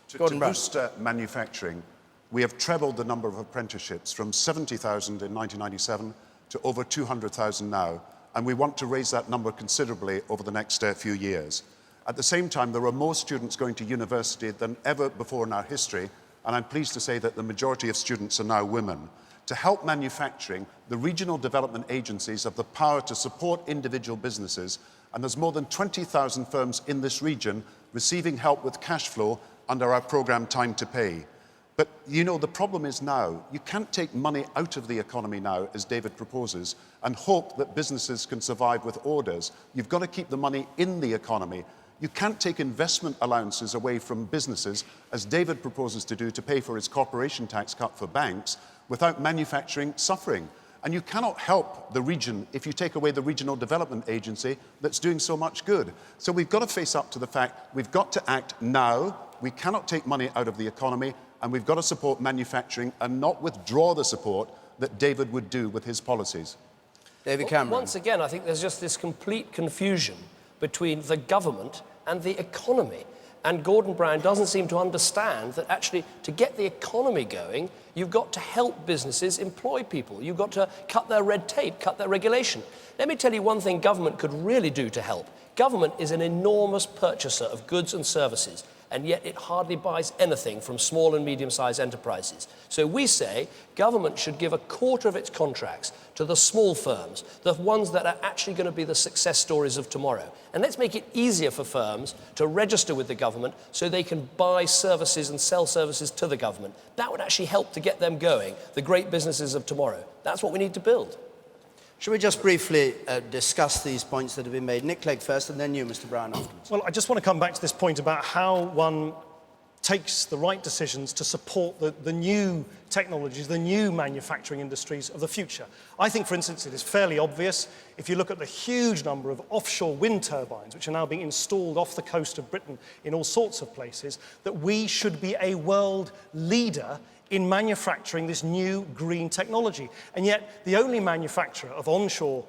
To boost manufacturing, we have trebled the number of apprenticeships from 70,000 in 1997 to over 200,000 now, and we want to raise that number considerably over the next few years. At the same time, there are more students going to university than ever before in our history, and I'm pleased to say that the majority of students are now women. To help manufacturing, the regional development agencies have the power to support individual businesses, and there's more than 20,000 firms in this region receiving help with cash flow under our programme Time to Pay. But, you know, the problem is now, you can't take money out of the economy now, as David proposes, and hope that businesses can survive with orders. You've got to keep the money in the economy. You can't take investment allowances away from businesses, as David proposes to do, to pay for his corporation tax cut for banks, without manufacturing suffering. And you cannot help the region if you take away the regional development agency that's doing so much good. So we've got to face up to the fact we've got to act now. We cannot take money out of the economy, and we've got to support manufacturing and not withdraw the support that David would do with his policies.
David Cameron.
Once again, I think there's just this complete confusion between the government and the economy. And Gordon Brown doesn't seem to understand that actually to get the economy going, you've got to help businesses employ people. You've got to cut their red tape, cut their regulation. Let me tell you one thing government could really do to help. Government is an enormous purchaser of goods and services, and yet it hardly buys anything from small and medium-sized enterprises. So we say government should give a quarter of its contracts to the small firms, the ones that are actually going to be the success stories of tomorrow. And let's make it easier for firms to register with the government so they can buy services and sell services to the government. That would actually help to get them going, the great businesses of tomorrow. That's what we need to build.
Should we just briefly discuss these points that have been made? Nick Clegg first, and then you, Mr. Brown, afterwards.
Well, I just want to come back to this point about how one takes the right decisions to support the new technologies, the new manufacturing industries of the future. I think, for instance, it is fairly obvious, if you look at the huge number of offshore wind turbines, which are now being installed off the coast of Britain in all sorts of places, that we should be a world leader in manufacturing this new green technology. And yet, the only manufacturer of onshore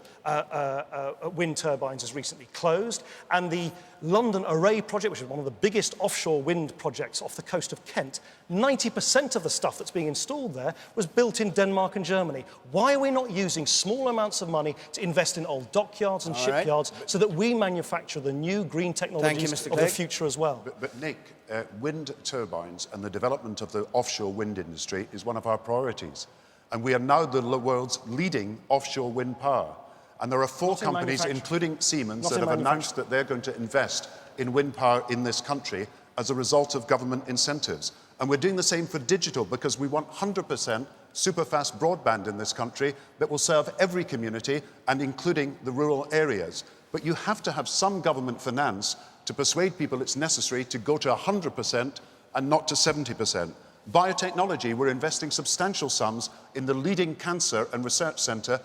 wind turbines has recently closed, and the London Array project, which is one of the biggest offshore wind projects off the coast of Kent, 90% of the stuff that's being installed there was built in Denmark and Germany. Why are we not using small amounts of money to invest in old dockyards and shipyards so that we manufacture the new green technologies of the future as well?
But Nick, wind turbines and the development of the offshore wind industry is one of our priorities. And we are now the world's leading offshore wind power. And there are 4
Not in
companies,
manufacturing.
including Siemens,
Not
that
in
have announced that they're going to invest in wind power in this country as a result of government incentives. And we're doing the same for digital, because we want 100% super-fast broadband in this country that will serve every community, and including the rural areas. But you have to have some government finance to persuade people it's necessary to go to 100% and not to 70%. Biotechnology, we're investing substantial sums in the leading cancer and research centre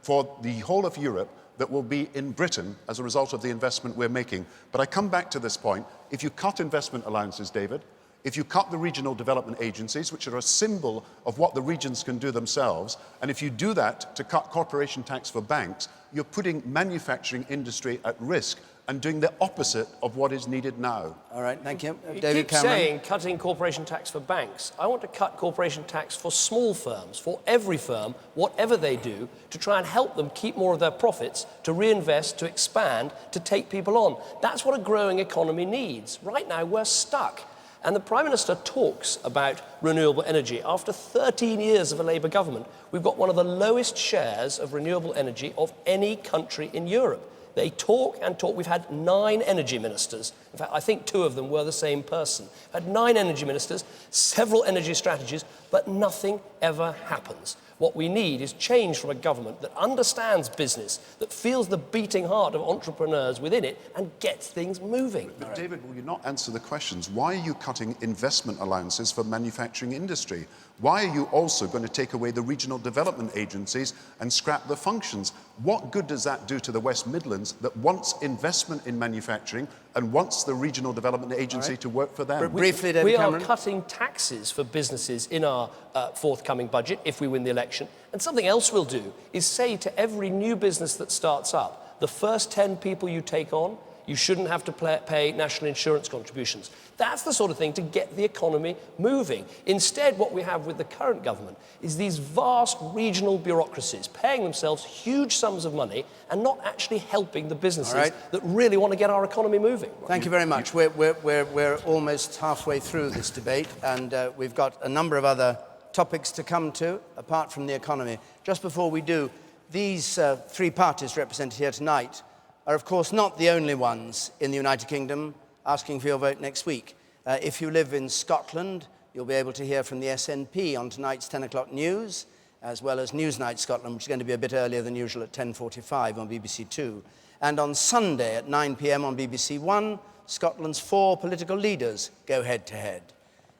for the whole of Europe that will be in Britain as a result of the investment we're making. But I come back to this point. If you cut investment allowances, David, if you cut the regional development agencies, which are a symbol of what the regions can do themselves, and if you do that to cut corporation tax for banks, you're putting manufacturing industry at risk and doing the opposite of what is needed now.
All right, thank you.
You
David
keep
Cameron.
saying cutting corporation tax for banks. I want to cut corporation tax for small firms, for every firm, whatever they do, to try and help them keep more of their profits, to reinvest, to expand, to take people on. That's what a growing economy needs. Right now, we're stuck. And the Prime Minister talks about renewable energy. After 13 years of a Labour government, we've got one of the lowest shares of renewable energy of any country in Europe. They talk and talk. We've had 9 energy ministers. In fact, I think 2 of them were the same person. We've had 9 energy ministers, several energy strategies, but nothing ever happens. What we need is change from a government that understands business, that feels the beating heart of entrepreneurs within it and gets things moving.
But David, will you not answer the questions? Why are you cutting investment allowances for manufacturing industry? Why are you also going to take away the regional development agencies and scrap the functions? What good does that do to the West Midlands that wants investment in manufacturing and wants the regional development agency to work for them?
Briefly, David
We
Cameron.
are cutting taxes for businesses in our forthcoming budget if we win the election. And something else we'll do is say to every new business that starts up, the first 10 people you take on, you shouldn't have to pay national insurance contributions. That's the sort of thing to get the economy moving. Instead, what we have with the current government is these vast regional bureaucracies paying themselves huge sums of money and not actually helping the businesses that really want to get our economy moving.
Thank you very much. We're almost halfway through this debate, and we've got a number of other topics to come to, apart from the economy. Just before we do, these 3 parties represented here tonight are, of course, not the only ones in the United Kingdom asking for your vote next week. If you live in Scotland, you'll be able to hear from the SNP on tonight's 10 o'clock news, as well as Newsnight Scotland, which is going to be a bit earlier than usual at 10:45 on BBC Two. And on Sunday at 9 p.m. on BBC One, Scotland's 4 political leaders go head-to-head.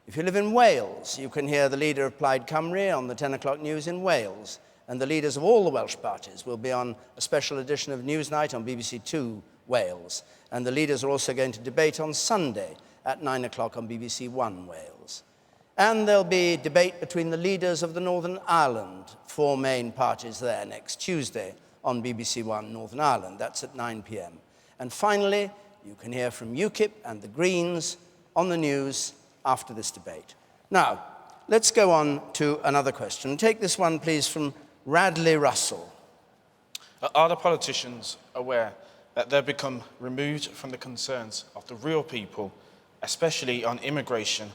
If you live in Wales, you can hear the leader of Plaid Cymru on the 10 o'clock news in Wales, and the leaders of all the Welsh parties will be on a special edition of Newsnight on BBC Two Wales. And the leaders are also going to debate on Sunday at 9 o'clock on BBC One Wales. And there'll be debate between the leaders of the Northern Ireland, 4 main parties there, next Tuesday on BBC One Northern Ireland. That's at 9 p.m. And finally, you can hear from UKIP and the Greens on the news after this debate. Now, let's go on to another question. Take this one, please, from Radley Russell.
Are the politicians aware that they've become removed from the concerns of the real people, especially on immigration?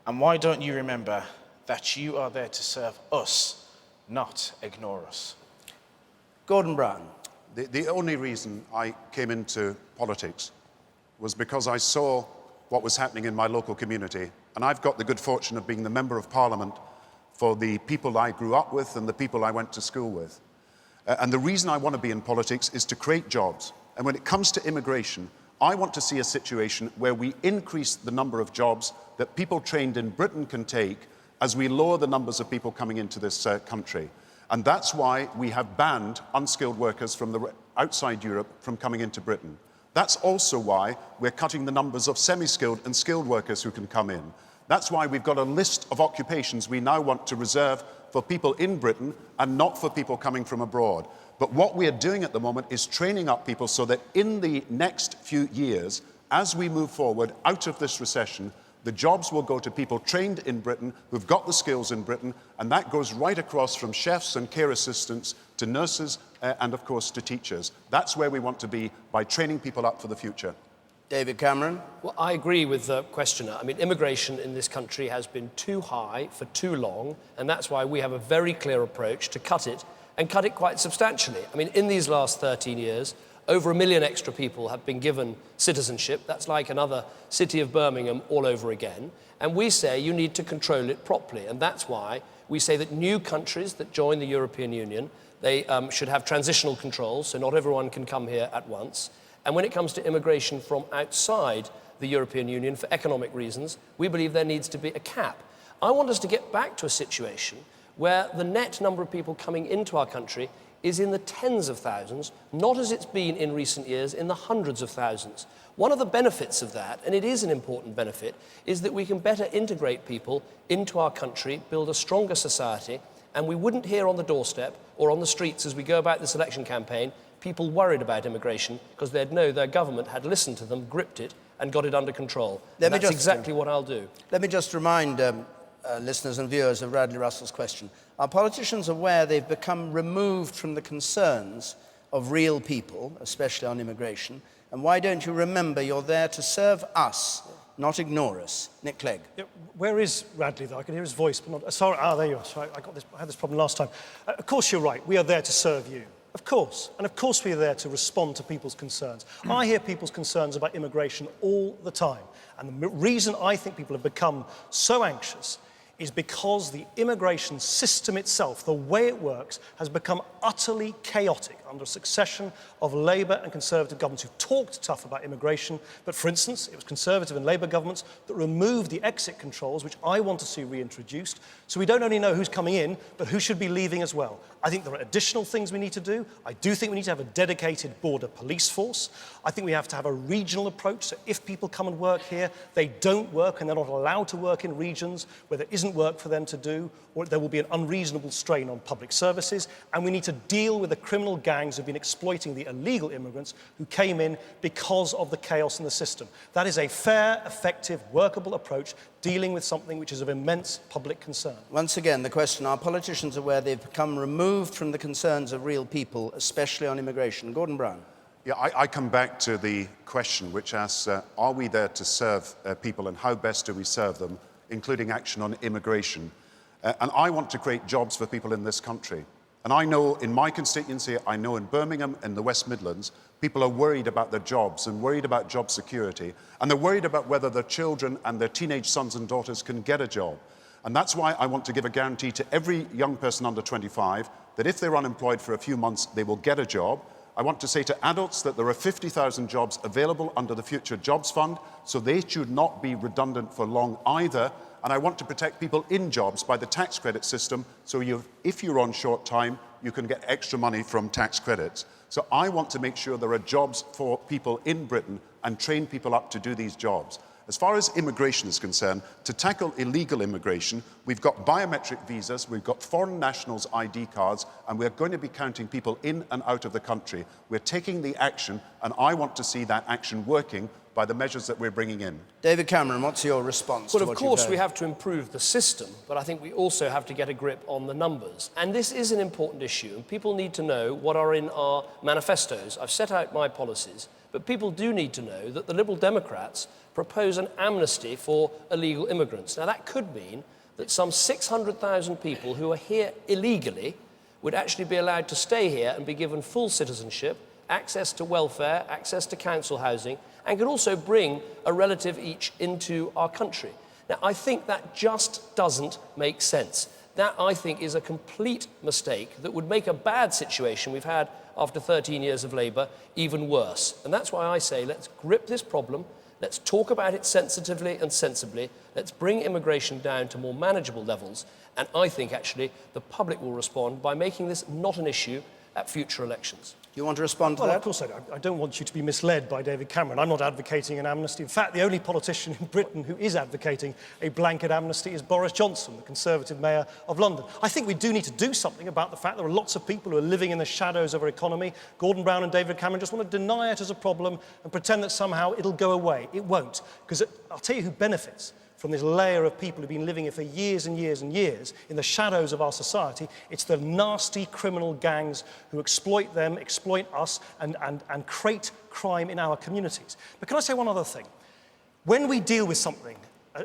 And why don't you remember that you are there to serve us, not ignore us?
Gordon Brown.
The only reason I came into politics was because I saw what was happening in my local community. And I've got the good fortune of being the Member of Parliament for the people I grew up with and the people I went to school with. And the reason I want to be in politics is to create jobs. And when it comes to immigration, I want to see a situation where we increase the number of jobs that people trained in Britain can take as we lower the numbers of people coming into this country. And that's why we have banned unskilled workers from outside Europe from coming into Britain. That's also why we're cutting the numbers of semi-skilled and skilled workers who can come in. That's why we've got a list of occupations we now want to reserve for people in Britain and not for people coming from abroad. But what we're doing at the moment is training up people so that in the next few years, as we move forward out of this recession, the jobs will go to people trained in Britain, who've got the skills in Britain, and that goes right across from chefs and care assistants to nurses and, of course, to teachers. That's where we want to be by training people up for the future.
David Cameron.
Well, I agree with the questioner. I mean, immigration in this country has been too high for too long, and that's why we have a very clear approach to cut it, and cut it quite substantially. I mean, in these last 13 years, over 1 million extra people have been given citizenship. That's like another city of Birmingham all over again. And we say you need to control it properly, and that's why we say that new countries that join the European Union, they should have transitional controls, so not everyone can come here at once. And when it comes to immigration from outside the European Union for economic reasons, we believe there needs to be a cap. I want us to get back to a situation where the net number of people coming into our country is in the tens of thousands, not as it's been in recent years, in the hundreds of thousands. One of the benefits of that, and it is an important benefit, is that we can better integrate people into our country, build a stronger society, and we wouldn't hear on the doorstep or on the streets as we go about this election campaign people worried about immigration, because they'd know their government had listened to them, gripped it, and got it under control. And that's exactly what I'll do.
Let me just remind listeners and viewers of Radley Russell's question. Are politicians aware they've become removed from the concerns of real people, especially on immigration? And why don't you remember you're there to serve us, not ignore us? Nick Clegg.
Yeah, where is Radley, though? I can hear his voice, but not... Sorry, there you are. Sorry, I had this problem last time. Of course you're right. We are there to serve you. Of course. And of course we are there to respond to people's concerns. I hear people's concerns about immigration all the time. And the reason I think people have become so anxious is because the immigration system itself, the way it works, has become utterly chaotic under a succession of Labour and Conservative governments who talked tough about immigration, but for instance, it was Conservative and Labour governments that removed the exit controls, which I want to see reintroduced, so we don't only know who's coming in, but who should be leaving as well. I think there are additional things we need to do. I do think we need to have a dedicated border police force. I think we have to have a regional approach, so if people come and work here, they don't work and they're not allowed to work in regions where there isn't work for them to do, or there will be an unreasonable strain on public services, and we need to deal with the criminal gangs who've been exploiting the illegal immigrants who came in because of the chaos in the system. That is a fair, effective, workable approach dealing with something which is of immense public concern.
Once again, the question, are politicians aware they've become removed from the concerns of real people, especially on immigration? Gordon Brown.
Yeah, I come back to the question which asks, are we there to serve people, and how best do we serve them, including action on immigration? And I want to create jobs for people in this country. And I know in my constituency, I know in Birmingham, in the West Midlands, people are worried about their jobs and worried about job security. And they're worried about whether their children and their teenage sons and daughters can get a job. And that's why I want to give a guarantee to every young person under 25 that if they're unemployed for a few months, they will get a job. I want to say to adults that there are 50,000 jobs available under the Future Jobs Fund, so they should not be redundant for long either. And I want to protect people in jobs by the tax credit system, so if you're on short time, you can get extra money from tax credits. So I want to make sure there are jobs for people in Britain and train people up to do these jobs. As far as immigration is concerned, to tackle illegal immigration, we've got biometric visas, we've got foreign nationals' ID cards, and we're going to be counting people in and out of the country. We're taking the action, and I want to see that action working by the measures that we're bringing in.
David Cameron, what's your response
Well,
to what
of course,
you've heard?
we have to improve the system, but I think we also have to get a grip on the numbers. And this is an important issue, and people need to know what are in our manifestos. I've set out my policies, but people do need to know that the Liberal Democrats propose an amnesty for illegal immigrants. Now, that could mean that some 600,000 people who are here illegally would actually be allowed to stay here and be given full citizenship, access to welfare, access to council housing, and could also bring a relative each into our country. Now, I think that just doesn't make sense. That, I think, is a complete mistake that would make a bad situation we've had after 13 years of Labour even worse. And that's why I say let's grip this problem, let's talk about it sensitively and sensibly, let's bring immigration down to more manageable levels, and I think, actually, the public will respond by making this not an issue at future elections.
Do you want to respond to
Well,
that?
of course I do. I don't want you to be misled by David Cameron. I'm not advocating an amnesty. In fact, the only politician in Britain who is advocating a blanket amnesty is Boris Johnson, the Conservative Mayor of London. I think we do need to do something about the fact there are lots of people who are living in the shadows of our economy. Gordon Brown and David Cameron just want to deny it as a problem and pretend that somehow it'll go away. It won't, because I'll tell you who benefits from this layer of people who've been living here for years and years and years in the shadows of our society. It's the nasty criminal gangs who exploit them, exploit us, and create crime in our communities. But can I say one other thing? When we deal with something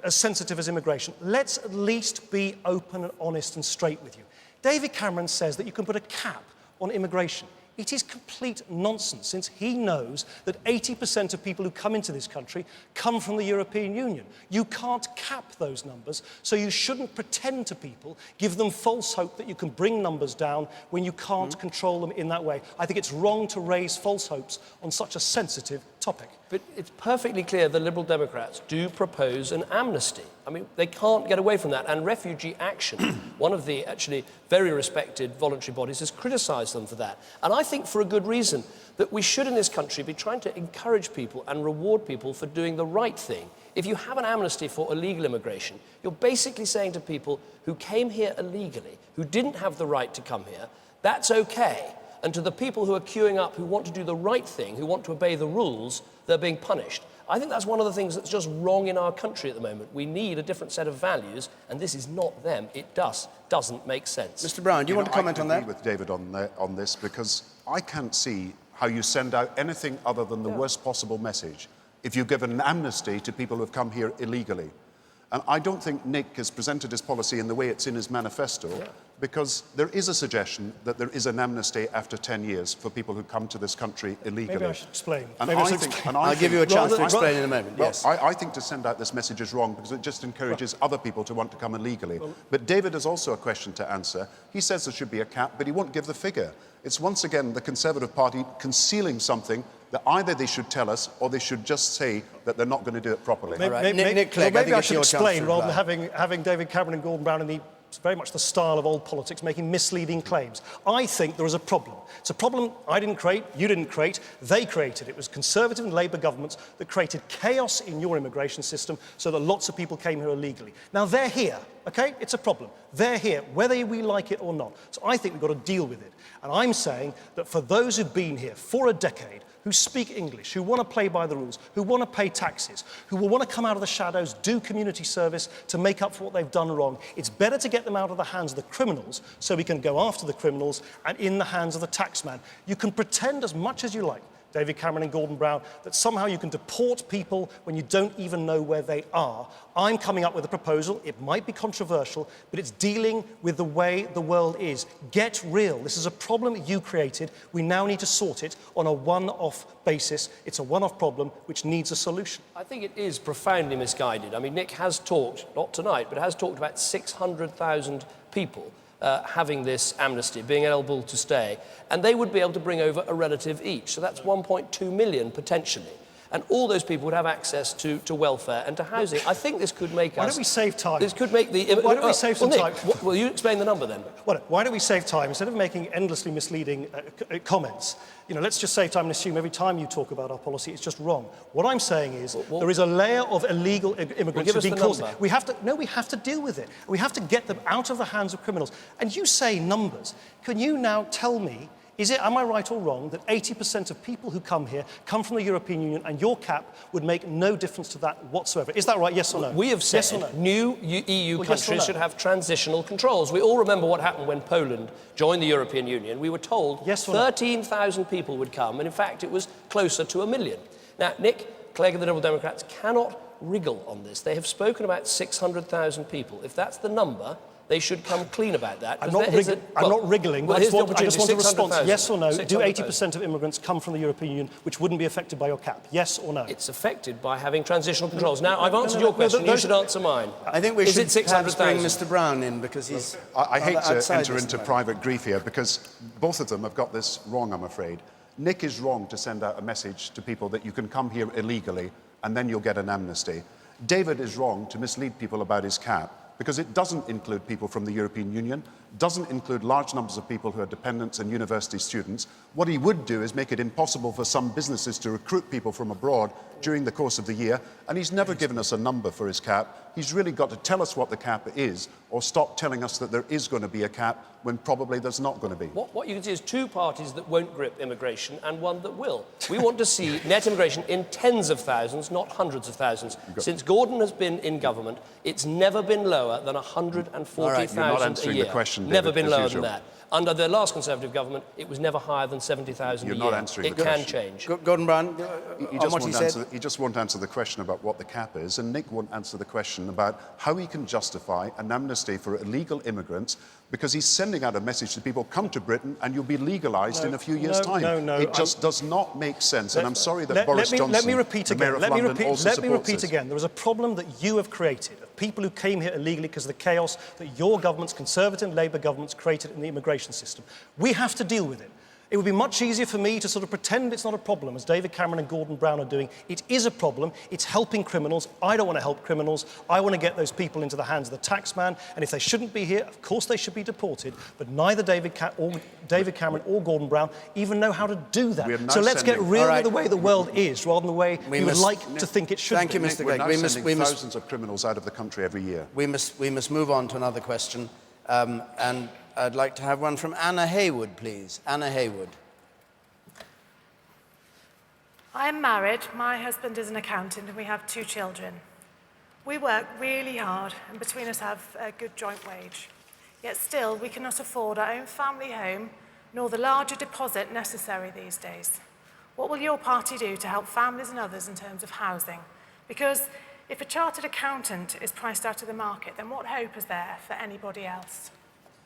as sensitive as immigration, let's at least be open and honest and straight with you. David Cameron says that you can put a cap on immigration. It is complete nonsense, since he knows that 80% of people who come into this country come from the European Union. You can't cap those numbers, so you shouldn't pretend to people, give them false hope that you can bring numbers down when you can't control them in that way. I think it's wrong to raise false hopes on such a sensitive topic.
But it's perfectly clear the Liberal Democrats do propose an amnesty. I mean, they can't get away from that. And Refugee Action, one of the actually very respected voluntary bodies, has criticised them for that. And I think for a good reason, that we should in this country be trying to encourage people and reward people for doing the right thing. If you have an amnesty for illegal immigration, you're basically saying to people who came here illegally, who didn't have the right to come here, that's okay. And to the people who are queuing up, who want to do the right thing, who want to obey the rules, they're being punished. I think that's one of the things that's just wrong in our country at the moment. We need a different set of values, and this is not them. It doesn't make sense.
Mr. Brown, do you want to comment on that?
I agree with David on this, because I can't see how you send out anything other than the worst possible message if you give an amnesty to people who have come here illegally. And I don't think Nick has presented his policy in the way it's in his manifesto, because there is a suggestion that there is an amnesty after 10 years for people who come to this country illegally.
Maybe I should explain.
I'll give you a chance to explain in a moment, yes.
I think to send out this message is wrong, because it just encourages other people to want to come illegally. But David has also a question to answer. He says there should be a cap, but he won't give the figure. It's once again the Conservative Party concealing something that either they should tell us or they should just say that they're not going to do it properly.
Nick Clegg,
maybe I
it's
should
your chance
explain
to
rather
reply.
than having David Cameron and Gordon Brown in very much the style of old politics, making misleading claims. I think there is a problem. It's a problem I didn't create, you didn't create, they created. It was Conservative and Labour governments that created chaos in your immigration system so that lots of people came here illegally. Now they're here, okay? It's a problem. They're here, whether we like it or not. So I think we've got to deal with it. And I'm saying that for those who've been here for a decade, who speak English, who want to play by the rules, who want to pay taxes, who will want to come out of the shadows, do community service to make up for what they've done wrong. It's better to get them out of the hands of the criminals so we can go after the criminals and in the hands of the taxman. You can pretend as much as you like, David Cameron and Gordon Brown, that somehow you can deport people when you don't even know where they are. I'm coming up with a proposal. It might be controversial, but it's dealing with the way the world is. Get real. This is a problem that you created. We now need to sort it on a one-off basis. It's a one-off problem which needs a solution.
I think it is profoundly misguided. I mean, Nick has talked, not tonight, but has talked about 600,000 people having this amnesty, being eligible to stay, and they would be able to bring over a relative each. So that's 1.2 million potentially. And all those people would have access to welfare and to housing. I think this could make us...
Why don't we save time?
This could make the...
Why don't we save some time?
Nick, will you explain the number then?
Why don't we save time? Instead of making endlessly misleading comments, let's just save time and assume every time you talk about our policy, it's just wrong. What I'm saying is there is a layer of illegal immigrants who've been caused. We have to deal with it. We have to get them out of the hands of criminals. And you say numbers. Can you now tell me, am I right or wrong, that 80% of people who come here come from the European Union and your cap would make no difference to that whatsoever? Is that right, yes or no?
We have said new EU countries should have transitional controls. We all remember what happened when Poland joined the European Union. We were told 13,000 people would come, and in fact it was closer to 1 million. Now, Nick Clegg and the Liberal Democrats cannot wriggle on this. They have spoken about 600,000 people. If that's the number, they should come clean about that.
I'm not wriggling, but I just want a response. Yes or no, do 80% of immigrants come from the European Union, which wouldn't be affected by your cap? Yes or no?
It's affected by having transitional controls. Now, I've answered your question, you should answer mine.
I think we should perhaps bring Mr. Brown in, because he's...
I hate to enter into private grief here, because both of them have got this wrong, I'm afraid. Nick is wrong to send out a message to people that you can come here illegally and then you'll get an amnesty. David is wrong to mislead people about his cap. because it doesn't include people from the European Union, doesn't include large numbers of people who are dependents and university students. What he would do is make it impossible for some businesses to recruit people from abroad during the course of the year, and he's never given us a number for his cap. He's really got to tell us what the cap is, or stop telling us that there is going to be a cap when probably there's not going to be.
What you can see is two parties that won't grip immigration and one that will. We want to see net immigration in tens of thousands, not hundreds of thousands. Since Gordon has been in government, it's never been lower than 140,000
You're not
a
answering
year.
the question,
Never
David,
been
as
lower
usual.
than that. Under the last Conservative government, it was never higher than 70,000 a year.
You're not answering the question.
It can change.
Gordon Brown,
He
on what he said.
he just won't answer the question about what the cap is, and Nick won't answer the question about how he can justify an amnesty for illegal immigrants, because he's sending out a message to people, come to Britain and you'll be legalised in a few years' time. It just does not make sense, and I'm sorry that Boris Johnson,
let me repeat
the Mayor
again.
of London, also
Let me
supports
repeat
this.
again. There is a problem that you have created, of people who came here illegally because of the chaos that your governments, Conservative and Labour governments, created in the immigration system. We have to deal with it. It would be much easier for me to sort of pretend it's not a problem, as David Cameron and Gordon Brown are doing. It is a problem. It's helping criminals. I don't want to help criminals. I want to get those people into the hands of the taxman. And if they shouldn't be here, of course they should be deported. But neither David Cameron or Gordon Brown even know how to do that. So let's get real with the way the world is, rather than the way we would like to think it should be.
Thank you, Mr.
We're
Clegg.
now sending thousands of criminals out of the country every year.
We must move on to another question. And I'd like to have one from Anna Haywood, please. Anna Haywood.
I am married, my husband is an accountant, and we have 2 children. We work really hard, and between us have a good joint wage. Yet still, we cannot afford our own family home, nor the larger deposit necessary these days. What will your party do to help families and others in terms of housing? Because if a chartered accountant is priced out of the market, then what hope is there for anybody else?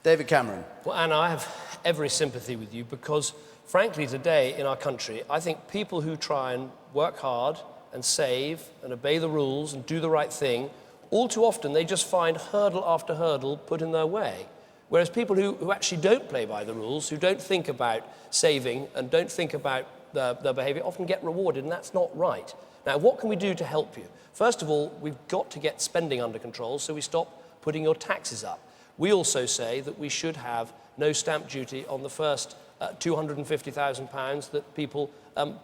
David Cameron.
Well, Anna, I have every sympathy with you because, frankly, today in our country, I think people who try and work hard and save and obey the rules and do the right thing, all too often they just find hurdle after hurdle put in their way. Whereas people who actually don't play by the rules, who don't think about saving and don't think about their behaviour, often get rewarded, and that's not right. Now, what can we do to help you? First of all, we've got to get spending under control so we stop putting your taxes up. We also say that we should have no stamp duty on the first £250,000 that people,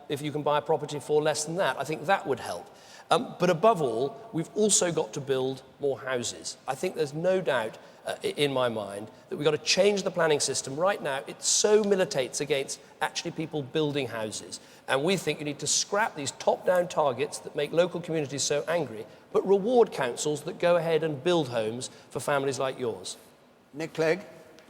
if you can buy a property for less than that, I think that would help. But above all, we've also got to build more houses. I think there's no doubt in my mind that we've got to change the planning system. Right now, it so militates against actually people building houses. And we think you need to scrap these top-down targets that make local communities so angry, but reward councils that go ahead and build homes for families like yours.
Nick Clegg.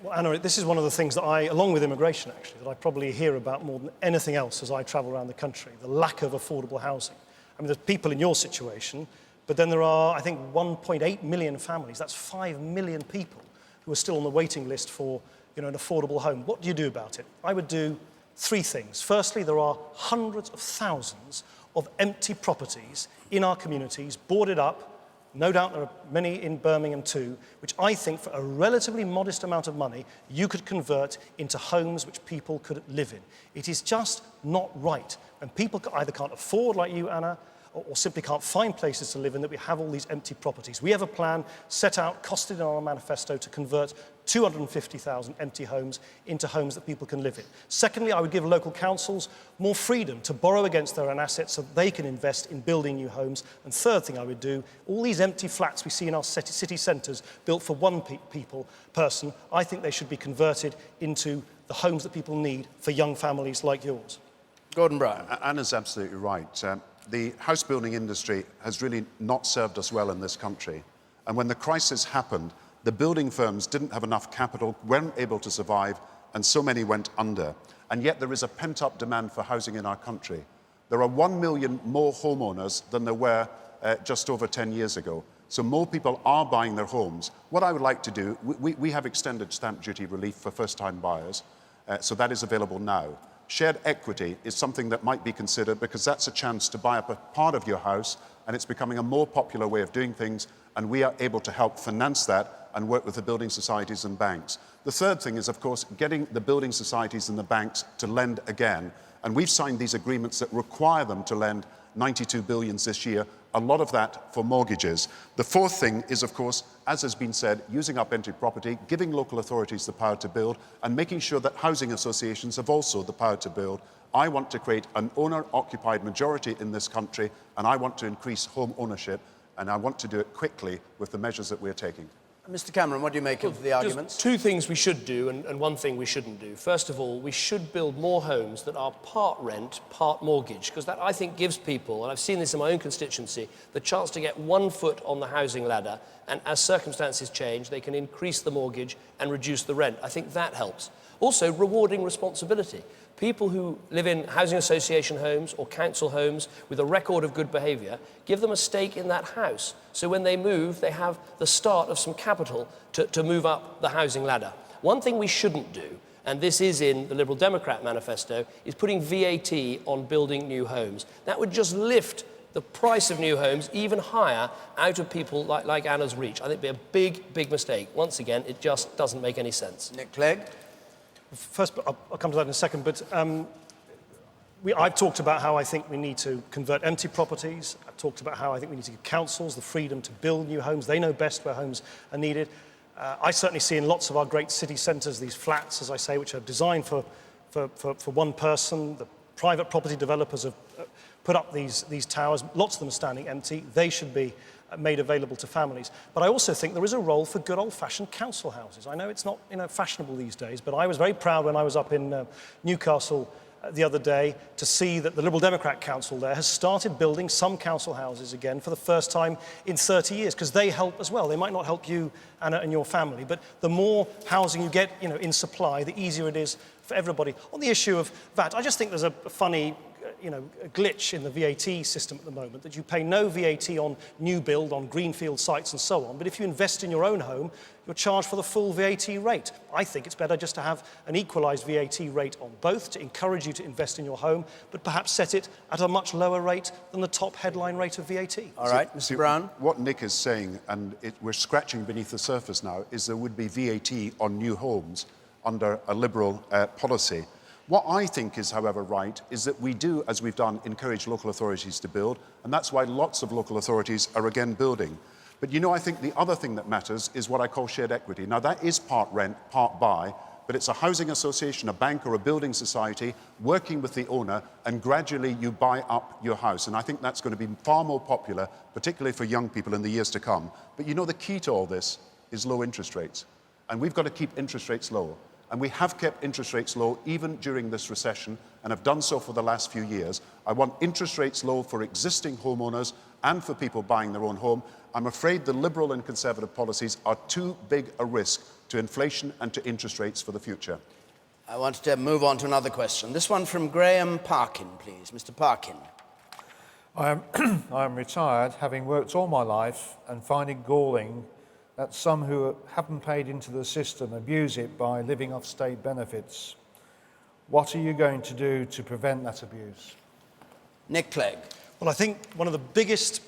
Well, Anna, this is one of the things that I, along with immigration actually, that I probably hear about more than anything else as I travel around the country, the lack of affordable housing. I mean, there's people in your situation, but then there are, I think, 1.8 million families. That's 5 million people who are still on the waiting list for, an affordable home. What do you do about it? I would do 3 things. Firstly, there are hundreds of thousands of empty properties in our communities, boarded up. No doubt there are many in Birmingham too, which I think for a relatively modest amount of money, you could convert into homes which people could live in. It is just not right. And people either can't afford, like you, Anna, or simply can't find places to live in, that we have all these empty properties. We have a plan set out, costed in our manifesto, to convert 250,000 empty homes into homes that people can live in. Secondly, I would give local councils more freedom to borrow against their own assets so that they can invest in building new homes. And third thing I would do, all these empty flats we see in our city centres built for one person, I think they should be converted into the homes that people need for young families like yours.
Gordon Brown.
Anna's absolutely right. The house building industry has really not served us well in this country. And when the crisis happened, the building firms didn't have enough capital, weren't able to survive, and so many went under. And yet there is a pent-up demand for housing in our country. There are 1 million more homeowners than there were just over 10 years ago. So more people are buying their homes. What I would like to do, we have extended stamp duty relief for first-time buyers, so that is available now. Shared equity is something that might be considered because that's a chance to buy up a part of your house, and it's becoming a more popular way of doing things, and we are able to help finance that and work with the building societies and banks. The third thing is, of course, getting the building societies and the banks to lend again, and we've signed these agreements that require them to lend 92 billion this year, a lot of that for mortgages. The fourth thing is, of course, as has been said, using up empty property, giving local authorities the power to build, and making sure that housing associations have also the power to build. I want to create an owner-occupied majority in this country, and I want to increase home ownership, and I want to do it quickly with the measures that we're taking.
Mr. Cameron, what do you make of the arguments?
Just two things we should do and one thing we shouldn't do. First of all, we should build more homes that are part rent, part mortgage, because that, I think, gives people, and I've seen this in my own constituency, the chance to get 1 foot on the housing ladder, and as circumstances change, they can increase the mortgage and reduce the rent. I think that helps. Also, rewarding responsibility. People who live in housing association homes or council homes with a record of good behaviour, give them a stake in that house. So when they move, they have the start of some capital to move up the housing ladder. One thing we shouldn't do, and this is in the Liberal Democrat manifesto, is putting VAT on building new homes. That would just lift the price of new homes even higher out of people like Anna's reach. I think it would be a big, big mistake. Once again, it just doesn't make any sense.
Nick Clegg?
First, I'll come to that in a second, but I've talked about how I think we need to convert empty properties. I've talked about how I think we need to give councils the freedom to build new homes. They know best where homes are needed. I certainly see in lots of our great city centres these flats, as I say, which are designed for one person. The private property developers have put up these towers. Lots of them are standing empty. They should be made available to families. But I also think there is a role for good old-fashioned council houses. I know it's not fashionable these days, but I was very proud when I was up in Newcastle the other day to see that the Liberal Democrat Council there has started building some council houses again for the first time in 30 years, because they help as well. They might not help you, Anna, and your family, but the more housing you get in supply, the easier it is for everybody. On the issue of VAT, I just think there's a funny a glitch in the VAT system at the moment, that you pay no VAT on new build, on greenfield sites and so on, but if you invest in your own home, you're charged for the full VAT rate. I think it's better just to have an equalised VAT rate on both to encourage you to invest in your home, but perhaps set it at a much lower rate than the top headline rate of VAT.
All right, Mr. Brown?
What Nick is saying, and we're scratching beneath the surface now, is there would be VAT on new homes under a Liberal policy. What I think is, however, right, is that we do, as we've done, encourage local authorities to build, and that's why lots of local authorities are again building. But I think the other thing that matters is what I call shared equity. Now, that is part rent, part buy, but it's a housing association, a bank or a building society working with the owner, and gradually you buy up your house. And I think that's going to be far more popular, particularly for young people in the years to come. But the key to all this is low interest rates. And we've got to keep interest rates low. And we have kept interest rates low even during this recession, and have done so for the last few years. I want interest rates low for existing homeowners and for people buying their own home. I'm afraid the Liberal and Conservative policies are too big a risk to inflation and to interest rates for the future.
I want to move on to another question. This one from Graham Parkin, please. Mr. Parkin.
I am retired, having worked all my life and finding galling that some who haven't paid into the system abuse it by living off state benefits. What are you going to do to prevent that abuse?
Nick Clegg.
Well, I think one of the biggest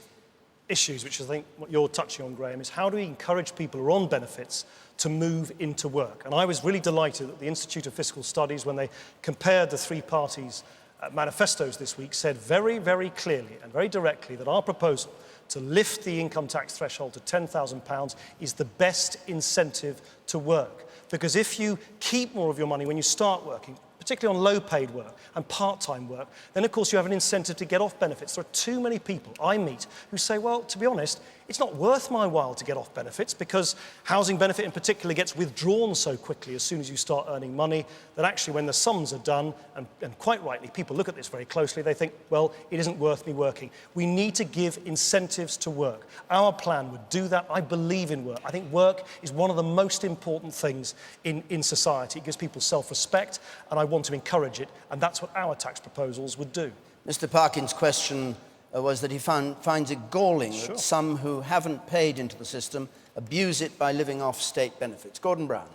issues, which I think what you're touching on, Graham, is how do we encourage people who are on benefits to move into work? And I was really delighted that the Institute of Fiscal Studies, when they compared the three parties' manifestos this week, said very, very clearly and very directly that our proposal to lift the income tax threshold to £10,000 is the best incentive to work. Because if you keep more of your money when you start working, particularly on low-paid work and part-time work, then of course you have an incentive to get off benefits. There are too many people I meet who say, well, to be honest, it's not worth my while to get off benefits because housing benefit in particular gets withdrawn so quickly as soon as you start earning money that actually when the sums are done, and quite rightly, people look at this very closely, they think, well, it isn't worth me working. We need to give incentives to work. Our plan would do that. I believe in work. I think work is one of the most important things in society. It gives people self-respect, and I want to encourage it, and that's what our tax proposals would do.
Mr. Parkin's question was that he finds it galling that some who haven't paid into the system abuse it by living off state benefits. Gordon Brown.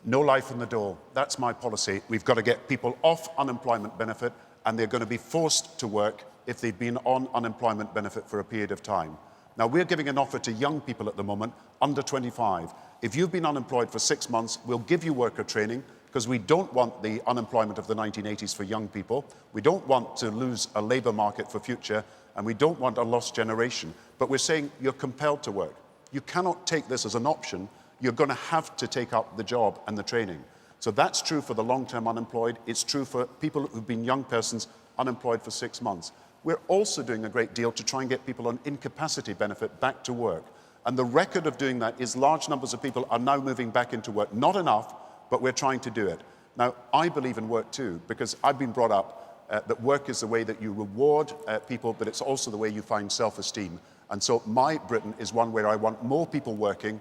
No life in the door. That's my policy. We've got to get people off unemployment benefit, and they're going to be forced to work if they've been on unemployment benefit for a period of time. Now, we're giving an offer to young people at the moment, under 25. If you've been unemployed for 6 months, we'll give you worker training, because we don't want the unemployment of the 1980s for young people. We don't want to lose a labour market for future. and we don't want a lost generation. But we're saying you're compelled to work. You cannot take this as an option. You're going to have to take up the job and the training. So that's true for the long-term unemployed. It's true for people who've been young persons unemployed for 6 months. We're also doing a great deal to try and get people on incapacity benefit back to work. And the record of doing that is large numbers of people are now moving back into work. Not enough, but we're trying to do it. Now, I believe in work too, because I've been brought up that work is the way that you reward people, but it's also the way you find self-esteem. And so my Britain is one where I want more people working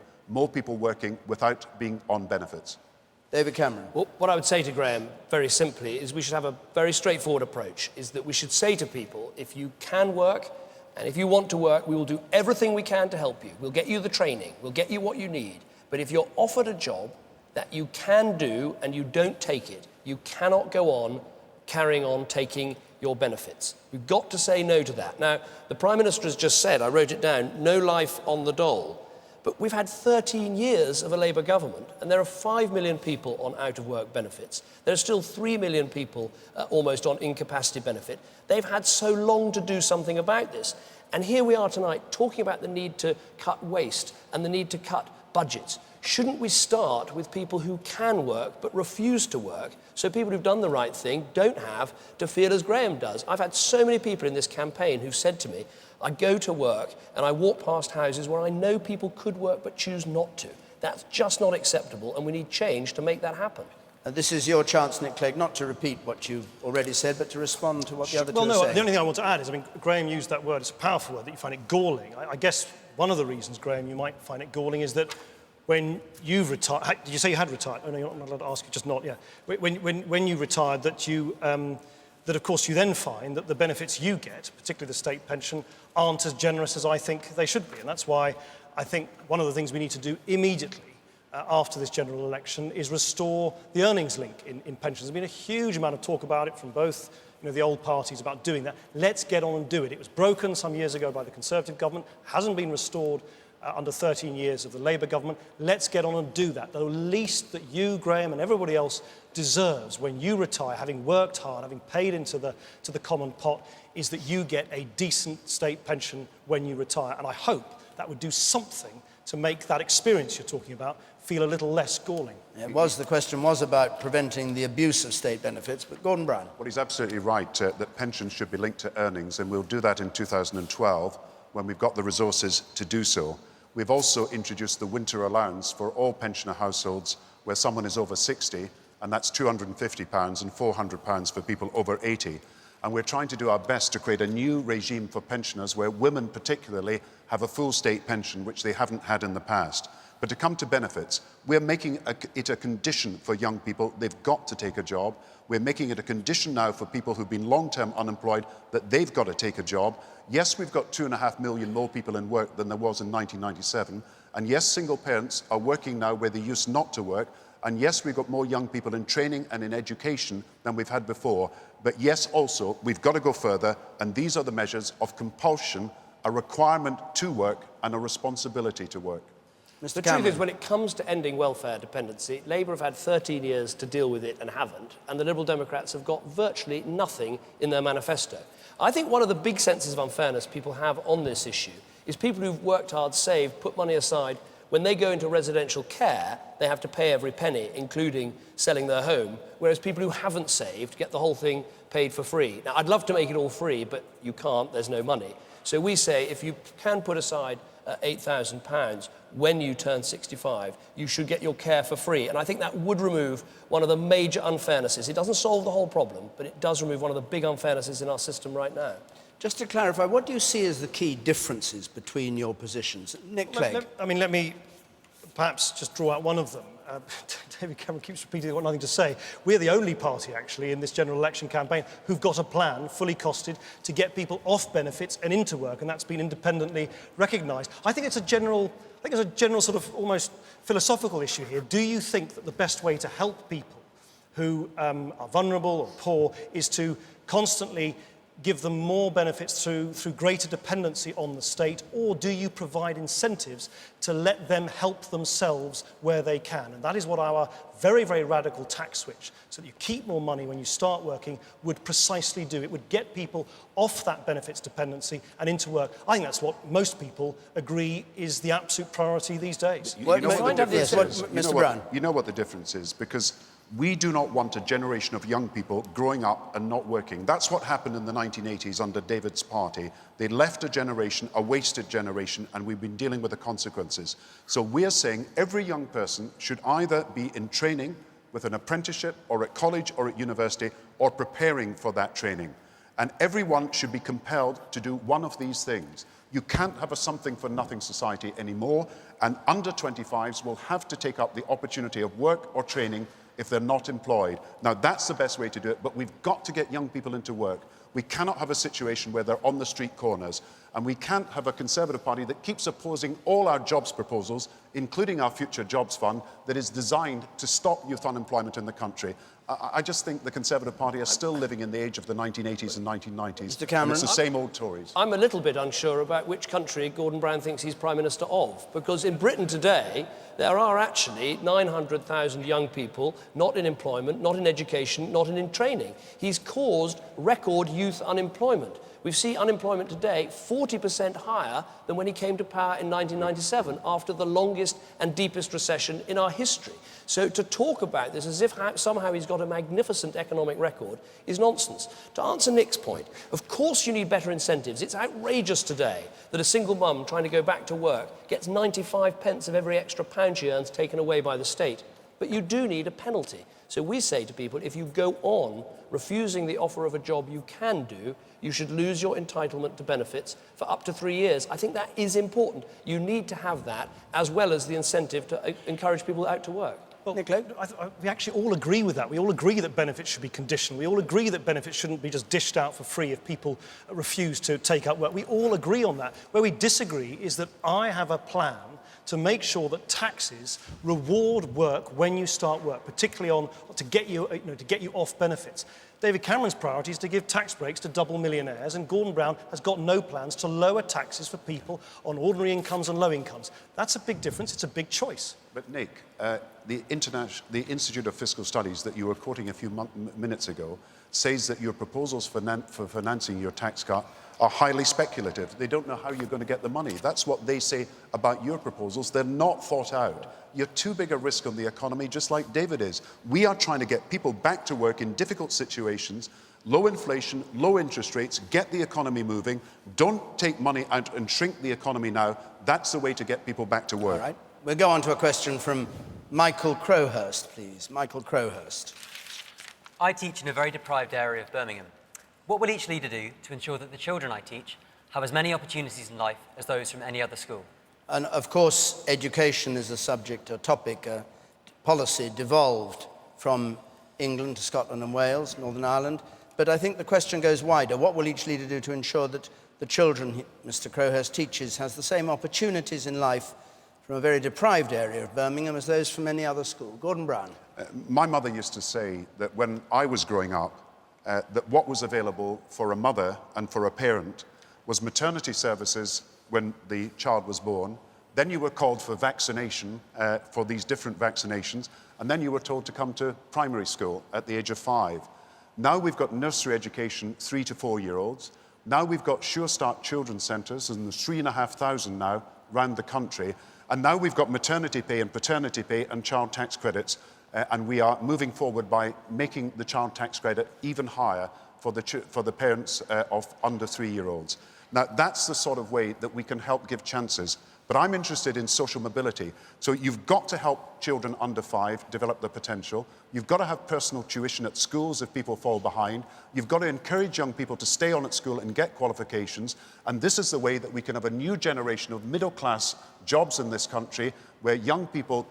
without being on benefits.
David Cameron.
Well, what I would say to Graham, very simply, is we should have a very straightforward approach, is that we should say to people, if you can work, and if you want to work, we will do everything we can to help you. We'll get you the training, we'll get you what you need. But if you're offered a job that you can do and you don't take it, you cannot go on carrying on taking your benefits. We've got to say no to that. Now, the Prime Minister has just said, I wrote it down, no life on the dole. But we've had 13 years of a Labour government, and there are 5 million people on out-of-work benefits. There are still 3 million people almost on incapacity benefit. They've had so long to do something about this. And here we are tonight talking about the need to cut waste and the need to cut budgets. Shouldn't we start with people who can work but refuse to work, so people who've done the right thing don't have to feel as Graham does? I've had so many people in this campaign who've said to me, I go to work and I walk past houses where I know people could work but choose not to. That's just not acceptable, and we need change to make that happen.
This is your chance, Nick Clegg, not to repeat what you've already said, but to respond to what the other two are saying.
The only thing I want to add is, Graham used that word, it's a powerful word, that you find it galling. I guess one of the reasons, Graham, you might find it galling is that when you've retired, did you say you had retired? Oh, no, you're not allowed to ask, just not, yeah. When you retired, that you, that of course you then find that the benefits you get, particularly the state pension, aren't as generous as I think they should be. And that's why I think one of the things we need to do immediately after this general election is restore the earnings link in pensions. There's been a huge amount of talk about it from both the old parties about doing that. Let's get on and do it. It was broken some years ago by the Conservative government, hasn't been restored under 13 years of the Labour government. Let's get on and do that. The least that you, Graham, and everybody else deserves when you retire, having worked hard, having paid into the common pot, is that you get a decent state pension when you retire. And I hope that would do something to make that experience you're talking about feel a little less galling.
The question was about preventing the abuse of state benefits, but Gordon Brown.
Well, he's absolutely right that pensions should be linked to earnings, and we'll do that in 2012 when we've got the resources to do so. We've also introduced the winter allowance for all pensioner households where someone is over 60, and that's £250 and £400 for people over 80. And we're trying to do our best to create a new regime for pensioners where women particularly have a full state pension, which they haven't had in the past. But to come to benefits, we're making it a condition for young people. They've got to take a job. We're making it a condition now for people who've been long-term unemployed that they've got to take a job. Yes, we've got 2.5 million more people in work than there was in 1997. And yes, single parents are working now where they used not to work. And yes, we've got more young people in training and in education than we've had before. But yes, also, we've got to go further. And these are the measures of compulsion, a requirement to work and a responsibility to work.
The truth is, when it comes to ending welfare dependency, Labour have had 13 years to deal with it and haven't, and the Liberal Democrats have got virtually nothing in their manifesto. I think one of the big senses of unfairness people have on this issue is people who've worked hard, saved, put money aside. When they go into residential care, they have to pay every penny, including selling their home, whereas people who haven't saved get the whole thing paid for free. Now, I'd love to make it all free, but you can't, there's no money. So we say if you can put aside £8,000 when you turn 65, you should get your care for free. And I think that would remove one of the major unfairnesses. It doesn't solve the whole problem, but it does remove one of the big unfairnesses in our system right now.
Just to clarify, what do you see as the key differences between your positions? Nick Clegg.
Let me perhaps just draw out one of them. David Cameron keeps repeating they've got nothing to say. We're the only party, actually, in this general election campaign who've got a plan, fully costed, to get people off benefits and into work, and that's been independently recognised. I think it's a general sort of almost philosophical issue here. Do you think that the best way to help people who are vulnerable or poor is to constantly give them more benefits through greater dependency on the state, or do you provide incentives to let them help themselves where they can? And that is what our very, very radical tax switch, so that you keep more money when you start working, would precisely do. It would get people off that benefits dependency and into work. I think that's what most people agree is the absolute priority these days.
You know what the difference is?
Mr. Brown.
You know what the difference is, because we do not want a generation of young people growing up and not working. That's what happened in the 1980s under David's party. They left a generation, a wasted generation, and we've been dealing with the consequences. So we're saying every young person should either be in training with an apprenticeship or at college or at university or preparing for that training. And everyone should be compelled to do one of these things. You can't have a something-for-nothing society anymore, and under 25s will have to take up the opportunity of work or training if they're not employed. Now, that's the best way to do it, but we've got to get young people into work. We cannot have a situation where they're on the street corners, and we can't have a Conservative Party that keeps opposing all our jobs proposals, including our Future Jobs Fund, that is designed to stop youth unemployment in the country. I just think the Conservative Party are still living in the age of the 1980s and 1990s.
Mr. Cameron,
and it's the same old Tories.
I'm a little bit unsure about which country Gordon Brown thinks he's Prime Minister of, because in Britain today, there are actually 900,000 young people not in employment, not in education, not in training. He's caused record youth unemployment. We see unemployment today 40% higher than when he came to power in 1997, after the longest and deepest recession in our history. So to talk about this as if somehow he's got a magnificent economic record is nonsense. To answer Nick's point, of course you need better incentives. It's outrageous today that a single mum trying to go back to work gets 95 pence of every extra pound she earns taken away by the state. But you do need a penalty. So we say to people, if you go on refusing the offer of a job you can do, you should lose your entitlement to benefits for up to 3 years. I think that is important. You need to have that, as well as the incentive to encourage people out to work.
Well, we actually all agree with that. We all agree that benefits should be conditional. We all agree that benefits shouldn't be just dished out for free if people refuse to take up work. We all agree on that. Where we disagree is that I have a plan to make sure that taxes reward work when you start work, particularly to get you off benefits. David Cameron's priority is to give tax breaks to double millionaires, and Gordon Brown has got no plans to lower taxes for people on ordinary incomes and low incomes. That's a big difference. It's a big choice.
But Nick, the Institute of Fiscal Studies that you were quoting a few minutes ago says that your proposals for financing your tax cut are highly speculative. They don't know how you're going to get the money. That's what they say about your proposals. They're not thought out. You're too big a risk on the economy, just like David is. We are trying to get people back to work in difficult situations, low inflation, low interest rates, get the economy moving. Don't take money out and shrink the economy now. That's the way to get people back to work.
All right. We'll go on to a question from Michael Crowhurst, please. Michael Crowhurst.
I teach in a very deprived area of Birmingham. What will each leader do to ensure that the children I teach have as many opportunities in life as those from any other school?
And of course, education is a subject, a topic, a policy devolved from England to Scotland and Wales, Northern Ireland. But I think the question goes wider. What will each leader do to ensure that the children Mr. Crowhurst teaches has the same opportunities in life from a very deprived area of Birmingham as those from any other school? Gordon Brown.
My mother used to say that when I was growing up, that what was available for a mother and for a parent was maternity services when the child was born. Then you were called for vaccination, for these different vaccinations, and then you were told to come to primary school at the age of 5. Now we've got nursery education, 3 to 4-year-olds. Now we've got Sure Start children's centres, and there's 3,500 now around the country. And now we've got maternity pay and paternity pay and child tax credits. And we are moving forward by making the child tax credit even higher for the parents of under 3-year-olds. Now, that's the sort of way that we can help give chances. But I'm interested in social mobility. So you've got to help children under 5 develop their potential. You've got to have personal tuition at schools if people fall behind. You've got to encourage young people to stay on at school and get qualifications. And this is the way that we can have a new generation of middle-class jobs in this country where young people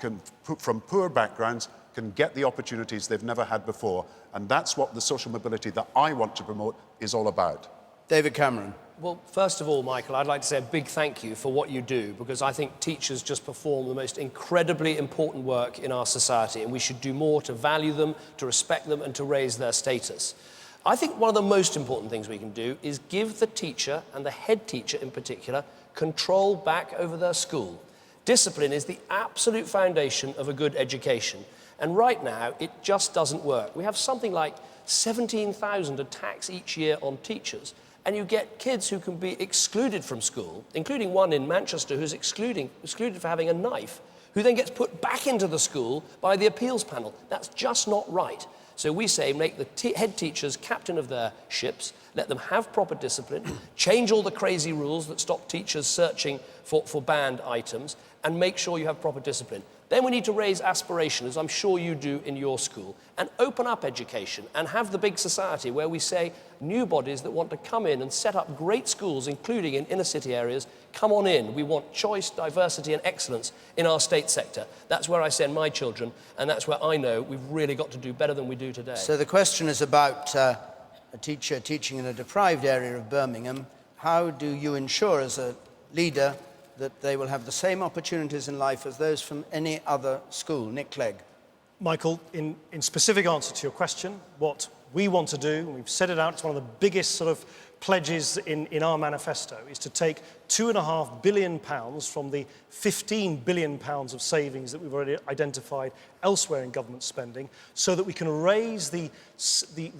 from poor backgrounds can get the opportunities they've never had before. And that's what the social mobility that I want to promote is all about.
David Cameron.
Well, first of all, Michael, I'd like to say a big thank you for what you do, because I think teachers just perform the most incredibly important work in our society, and we should do more to value them, to respect them, and to raise their status. I think one of the most important things we can do is give the teacher, and the head teacher in particular, control back over their school. Discipline is the absolute foundation of a good education. And right now, it just doesn't work. We have something like 17,000 attacks each year on teachers, and you get kids who can be excluded from school, including one in Manchester who's excluded for having a knife, who then gets put back into the school by the appeals panel. That's just not right. So we say make the head teachers captain of their ships, let them have proper discipline, change all the crazy rules that stop teachers searching for banned items, and make sure you have proper discipline. Then we need to raise aspiration, as I'm sure you do in your school, and open up education and have the big society where we say new bodies that want to come in and set up great schools, including in inner city areas, come on in. We want choice, diversity and excellence in our state sector. That's where I send my children, and that's where I know we've really got to do better than we do today.
So the question is about a teacher teaching in a deprived area of Birmingham. How do you ensure as a leader that they will have the same opportunities in life as those from any other school? Nick Clegg.
Michael, in specific answer to your question, what we want to do, and we've set it out, it's one of the biggest sort of pledges in our manifesto, is to take £2.5 billion from the £15 billion of savings that we've already identified elsewhere in government spending, so that we can raise the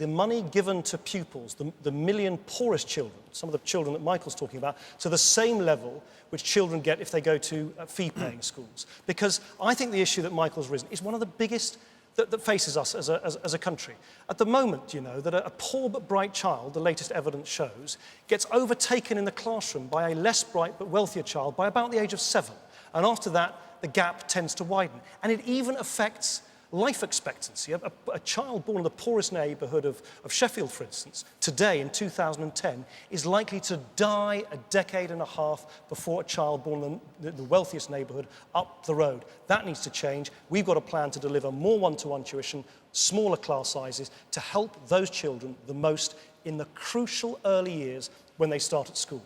money given to pupils, the million poorest children, some of the children that Michael's talking about, to the same level which children get if they go to fee-paying schools. Because I think the issue that Michael's risen is one of the biggest that faces us as a country. At the moment, you know, that a poor but bright child, the latest evidence shows, gets overtaken in the classroom by a less bright but wealthier child by about the age of 7. And after that, the gap tends to widen. And it even affects life expectancy. A child born in the poorest neighbourhood of Sheffield, for instance, today in 2010, is likely to die a decade and a half before a child born in the wealthiest neighbourhood up the road. That needs to change. We've got a plan to deliver more one-to-one tuition, smaller class sizes, to help those children the most in the crucial early years when they start at school.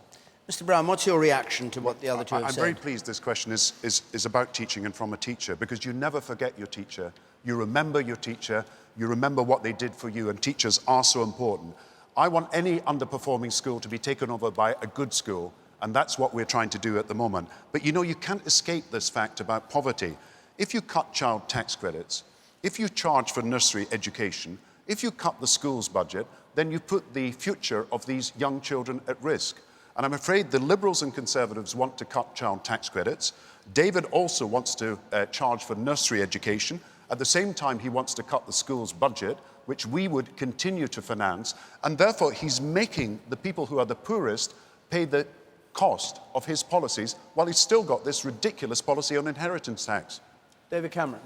Mr. Brown, what's your reaction to what the other two have said?
I'm very pleased this question is about teaching and from a teacher, because you never forget your teacher. You remember your teacher, you remember what they did for you, and teachers are so important. I want any underperforming school to be taken over by a good school, and that's what we're trying to do at the moment. But you know, you can't escape this fact about poverty. If you cut child tax credits, if you charge for nursery education, if you cut the school's budget, then you put the future of these young children at risk. And I'm afraid the Liberals and Conservatives want to cut child tax credits. David also wants to charge for nursery education. At the same time, he wants to cut the school's budget, which we would continue to finance. And therefore, he's making the people who are the poorest pay the cost of his policies, while he's still got this ridiculous policy on inheritance tax.
David Cameron.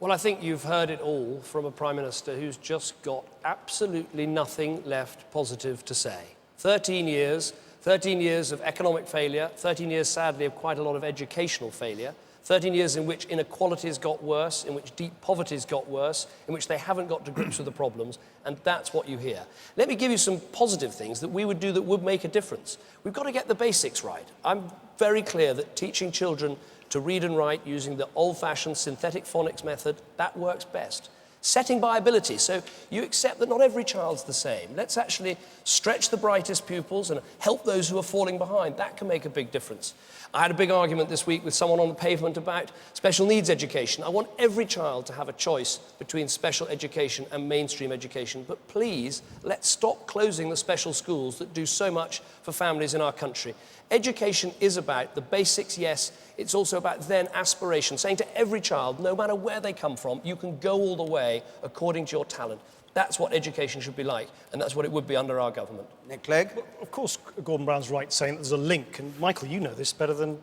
Well, I think you've heard it all from a Prime Minister who's just got absolutely nothing left positive to say. 13 years of economic failure, 13 years, sadly, of quite a lot of educational failure, 13 years in which inequalities got worse, in which deep poverties got worse, in which they haven't got to grips with the problems, and that's what you hear. Let me give you some positive things that we would do that would make a difference. We've got to get the basics right. I'm very clear that teaching children to read and write using the old-fashioned synthetic phonics method, that works best. Setting by ability, so you accept that not every child's the same. Let's actually stretch the brightest pupils and help those who are falling behind. That can make a big difference. I had a big argument this week with someone on the pavement about special needs education. I want every child to have a choice between special education and mainstream education, but please, let's stop closing the special schools that do so much for families in our country. Education is about the basics, yes. It's also about then aspiration, saying to every child, no matter where they come from, you can go all the way according to your talent. That's what education should be like, and that's what it would be under our government.
Nick Clegg?
Well, of course, Gordon Brown's right saying that there's a link, and Michael, you know this better than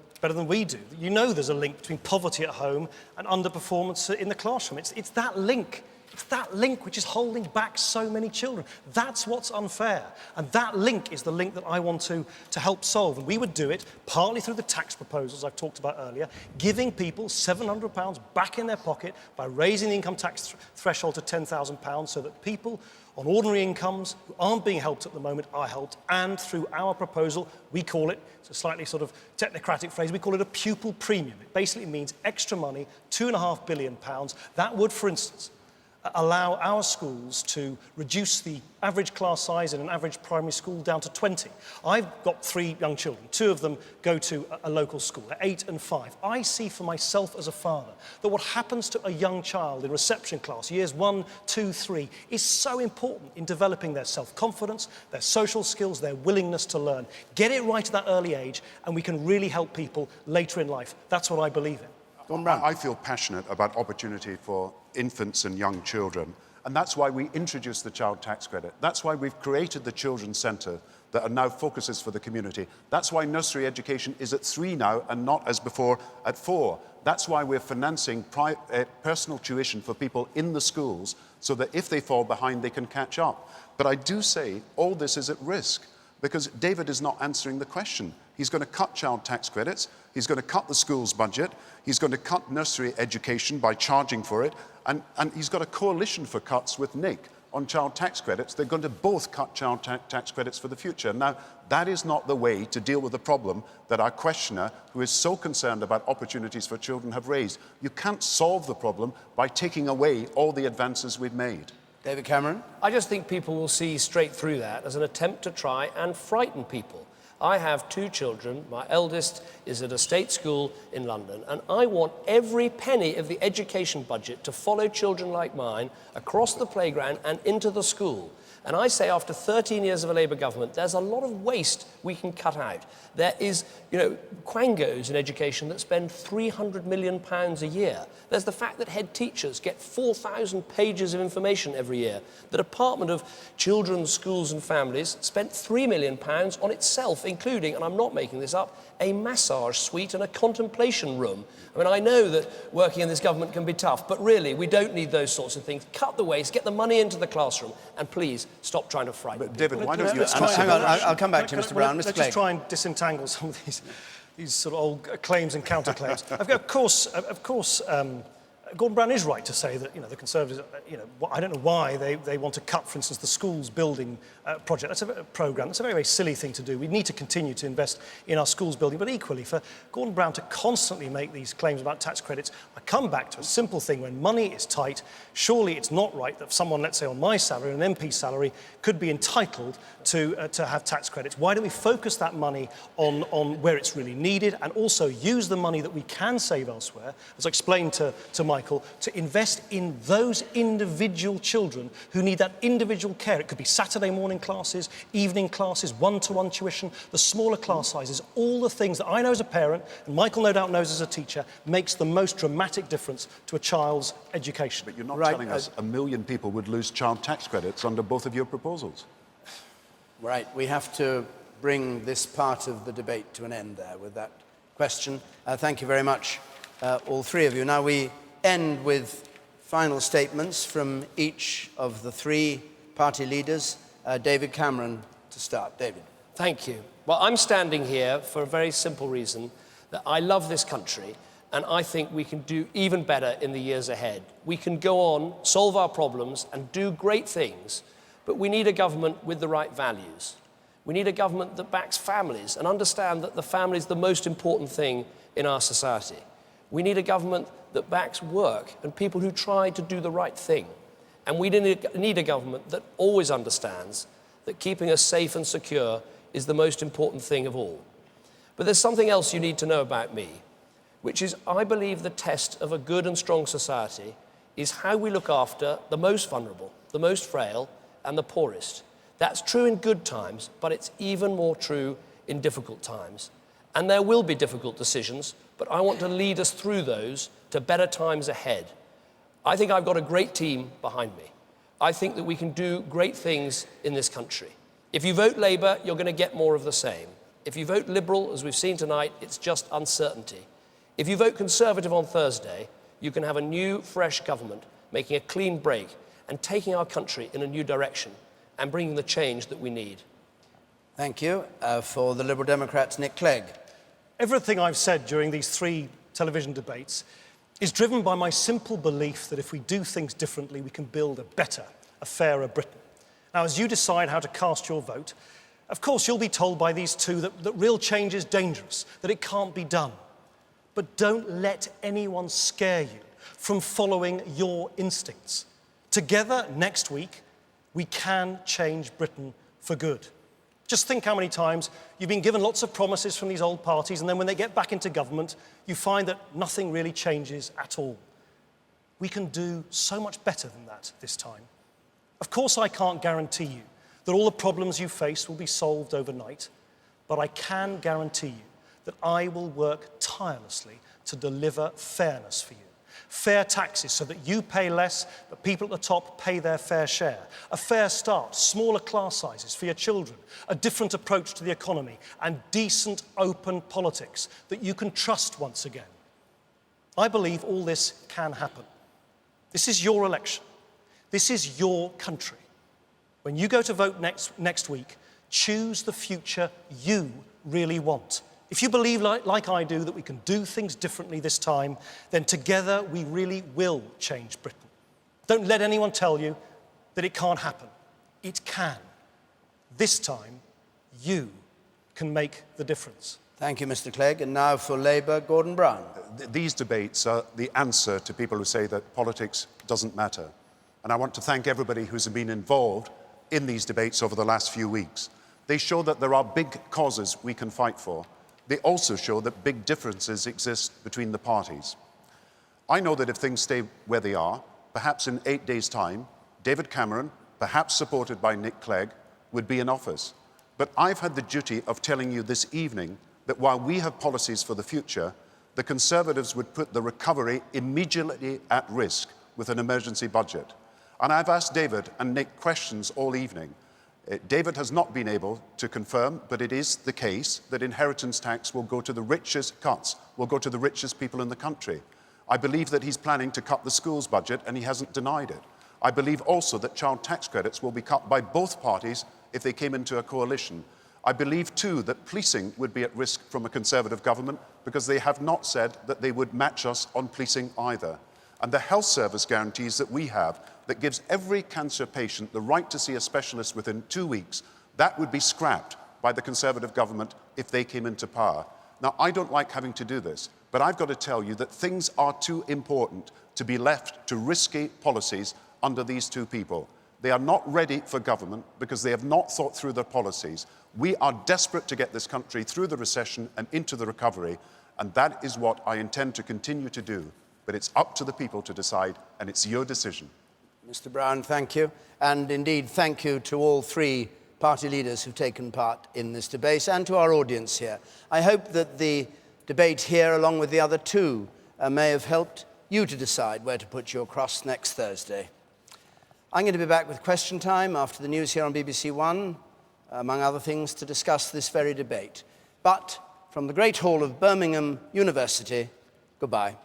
we do. You know there's a link between poverty at home and underperformance in the classroom. It's that link. It's that link which is holding back so many children. That's what's unfair. And that link is the link that I want to help solve. And we would do it partly through the tax proposals I've talked about earlier, giving people £700 back in their pocket by raising the income tax threshold to £10,000 so that people on ordinary incomes who aren't being helped at the moment are helped. And through our proposal, we call it, it's a slightly sort of technocratic phrase, we call it a pupil premium. It basically means extra money, £2.5 billion. That would, for instance, allow our schools to reduce the average class size in an average primary school down to 20. I've got 3 young children. 2 of them go to a local school, they're 8 and 5. I see for myself as a father that what happens to a young child in reception class, years 1, 2, 3, is so important in developing their self-confidence, their social skills, their willingness to learn. Get it right at that early age, and we can really help people later in life. That's what I believe in.
I feel passionate about opportunity for infants and young children, and that's why we introduced the child tax credit. That's why we've created the Children's Centre that are now focuses for the community. That's why nursery education is at 3 now and not as before at 4. That's why we're financing personal tuition for people in the schools so that if they fall behind, they can catch up. But I do say all this is at risk because David is not answering the question. He's going to cut child tax credits, he's going to cut the school's budget, he's going to cut nursery education by charging for it, and he's got a coalition for cuts with Nick on child tax credits. They're going to both cut child tax credits for the future. Now, that is not the way to deal with the problem that our questioner, who is so concerned about opportunities for children, have raised. You can't solve the problem by taking away all the advances we've made.
David Cameron?
I just think people will see straight through that as an attempt to try and frighten people. I have 2 children. My eldest is at a state school in London, and I want every penny of the education budget to follow children like mine across the playground and into the school. And I say after 13 years of a Labour government, there's a lot of waste we can cut out. There is, quangos in education that spend £300 million a year. There's the fact that head teachers get 4,000 pages of information every year. The Department of Children's Schools and Families spent £3 million on itself, including, and I'm not making this up, a massage suite and a contemplation room. I mean, I know that working in this government can be tough, but really, we don't need those sorts of things. Cut the waste, get the money into the classroom, and please stop trying to frighten people.
David, why don't you answer?
Hang on, I'll come back to Mr. Brown. Mr.
Let's
Clegg.
just try and disentangle some of these sort of old claims and counterclaims. Of course, Gordon Brown is right to say that the Conservatives, I don't know why they want to cut, for instance, the schools building project. That's a programme. That's a very, very silly thing to do. We need to continue to invest in our schools building, but equally for Gordon Brown to constantly make these claims about tax credits, I come back to a simple thing. When money is tight, surely it's not right that someone, let's say on my salary, an MP salary, could be entitled to have tax credits. Why don't we focus that money on where it's really needed and also use the money that we can save elsewhere, as I explained to Michael, to invest in those individual children who need that individual care. It could be Saturday morning classes, evening classes, one-to-one tuition, the smaller class sizes, all the things that I know as a parent, and Michael no doubt knows as a teacher, makes the most dramatic difference to a child's education.
But you're not telling us 1 million people would lose child tax credits under both of your proposals.
Right, we have to bring this part of the debate to an end there with that question. Thank you very much, all 3 of you. Now we end with final statements from each of the 3 party leaders. David Cameron to start. David.
Thank you. Well, I'm standing here for a very simple reason, that I love this country and I think we can do even better in the years ahead. We can go on, solve our problems and do great things, but we need a government with the right values. We need a government that backs families and understands that the family is the most important thing in our society. We need a government that backs work and people who try to do the right thing. And we need a government that always understands that keeping us safe and secure is the most important thing of all. But there's something else you need to know about me, which is I believe the test of a good and strong society is how we look after the most vulnerable, the most frail, and the poorest. That's true in good times, but it's even more true in difficult times. And there will be difficult decisions, but I want to lead us through those to better times ahead. I think I've got a great team behind me. I think that we can do great things in this country. If you vote Labour, you're going to get more of the same. If you vote Liberal, as we've seen tonight, it's just uncertainty. If you vote Conservative on Thursday, you can have a new, fresh government making a clean break and taking our country in a new direction and bringing the change that we need.
Thank you. For the Liberal Democrats, Nick Clegg.
Everything I've said during these 3 television debates is driven by my simple belief that if we do things differently, we can build a better, a fairer Britain. Now, as you decide how to cast your vote, of course, you'll be told by these 2 that real change is dangerous, that it can't be done. But don't let anyone scare you from following your instincts. Together next week, we can change Britain for good. Just think how many times you've been given lots of promises from these old parties, and then when they get back into government, you find that nothing really changes at all. We can do so much better than that this time. Of course, I can't guarantee you that all the problems you face will be solved overnight, but I can guarantee you that I will work tirelessly to deliver fairness for you. Fair taxes so that you pay less, but people at the top pay their fair share. A fair start, smaller class sizes for your children, a different approach to the economy, and decent, open politics that you can trust once again. I believe all this can happen. This is your election. This is your country. When you go to vote next week, choose the future you really want. If you believe, like I do, that we can do things differently this time, then together we really will change Britain. Don't let anyone tell you that it can't happen. It can. This time, you can make the difference.
Thank you, Mr. Clegg. And now for Labour, Gordon Brown.
These debates are the answer to people who say that politics doesn't matter. And I want to thank everybody who's been involved in these debates over the last few weeks. They show that there are big causes we can fight for. They also show that big differences exist between the parties. I know that if things stay where they are, perhaps in 8 days' time, David Cameron, perhaps supported by Nick Clegg, would be in office. But I've had the duty of telling you this evening that while we have policies for the future, the Conservatives would put the recovery immediately at risk with an emergency budget. And I've asked David and Nick questions all evening. David has not been able to confirm, but it is the case that inheritance tax will go to the richest cuts, will go to the richest people in the country. I believe that he's planning to cut the schools budget, and he hasn't denied it. I believe also that child tax credits will be cut by both parties if they came into a coalition. I believe too that policing would be at risk from a Conservative government because they have not said that they would match us on policing either. And the health service guarantees that we have that gives every cancer patient the right to see a specialist within 2 weeks, that would be scrapped by the Conservative government if they came into power. Now, I don't like having to do this, but I've got to tell you that things are too important to be left to risky policies under these two people. They are not ready for government because they have not thought through their policies. We are desperate to get this country through the recession and into the recovery, and that is what I intend to continue to do. But it's up to the people to decide, and it's your decision.
Mr. Brown, thank you. And indeed, thank you to all three party leaders who've taken part in this debate and to our audience here. I hope that the debate here, along with the other two, may have helped you to decide where to put your cross next Thursday. I'm going to be back with Question Time after the news here on BBC One, among other things, to discuss this very debate. But from the Great Hall of Birmingham University, goodbye.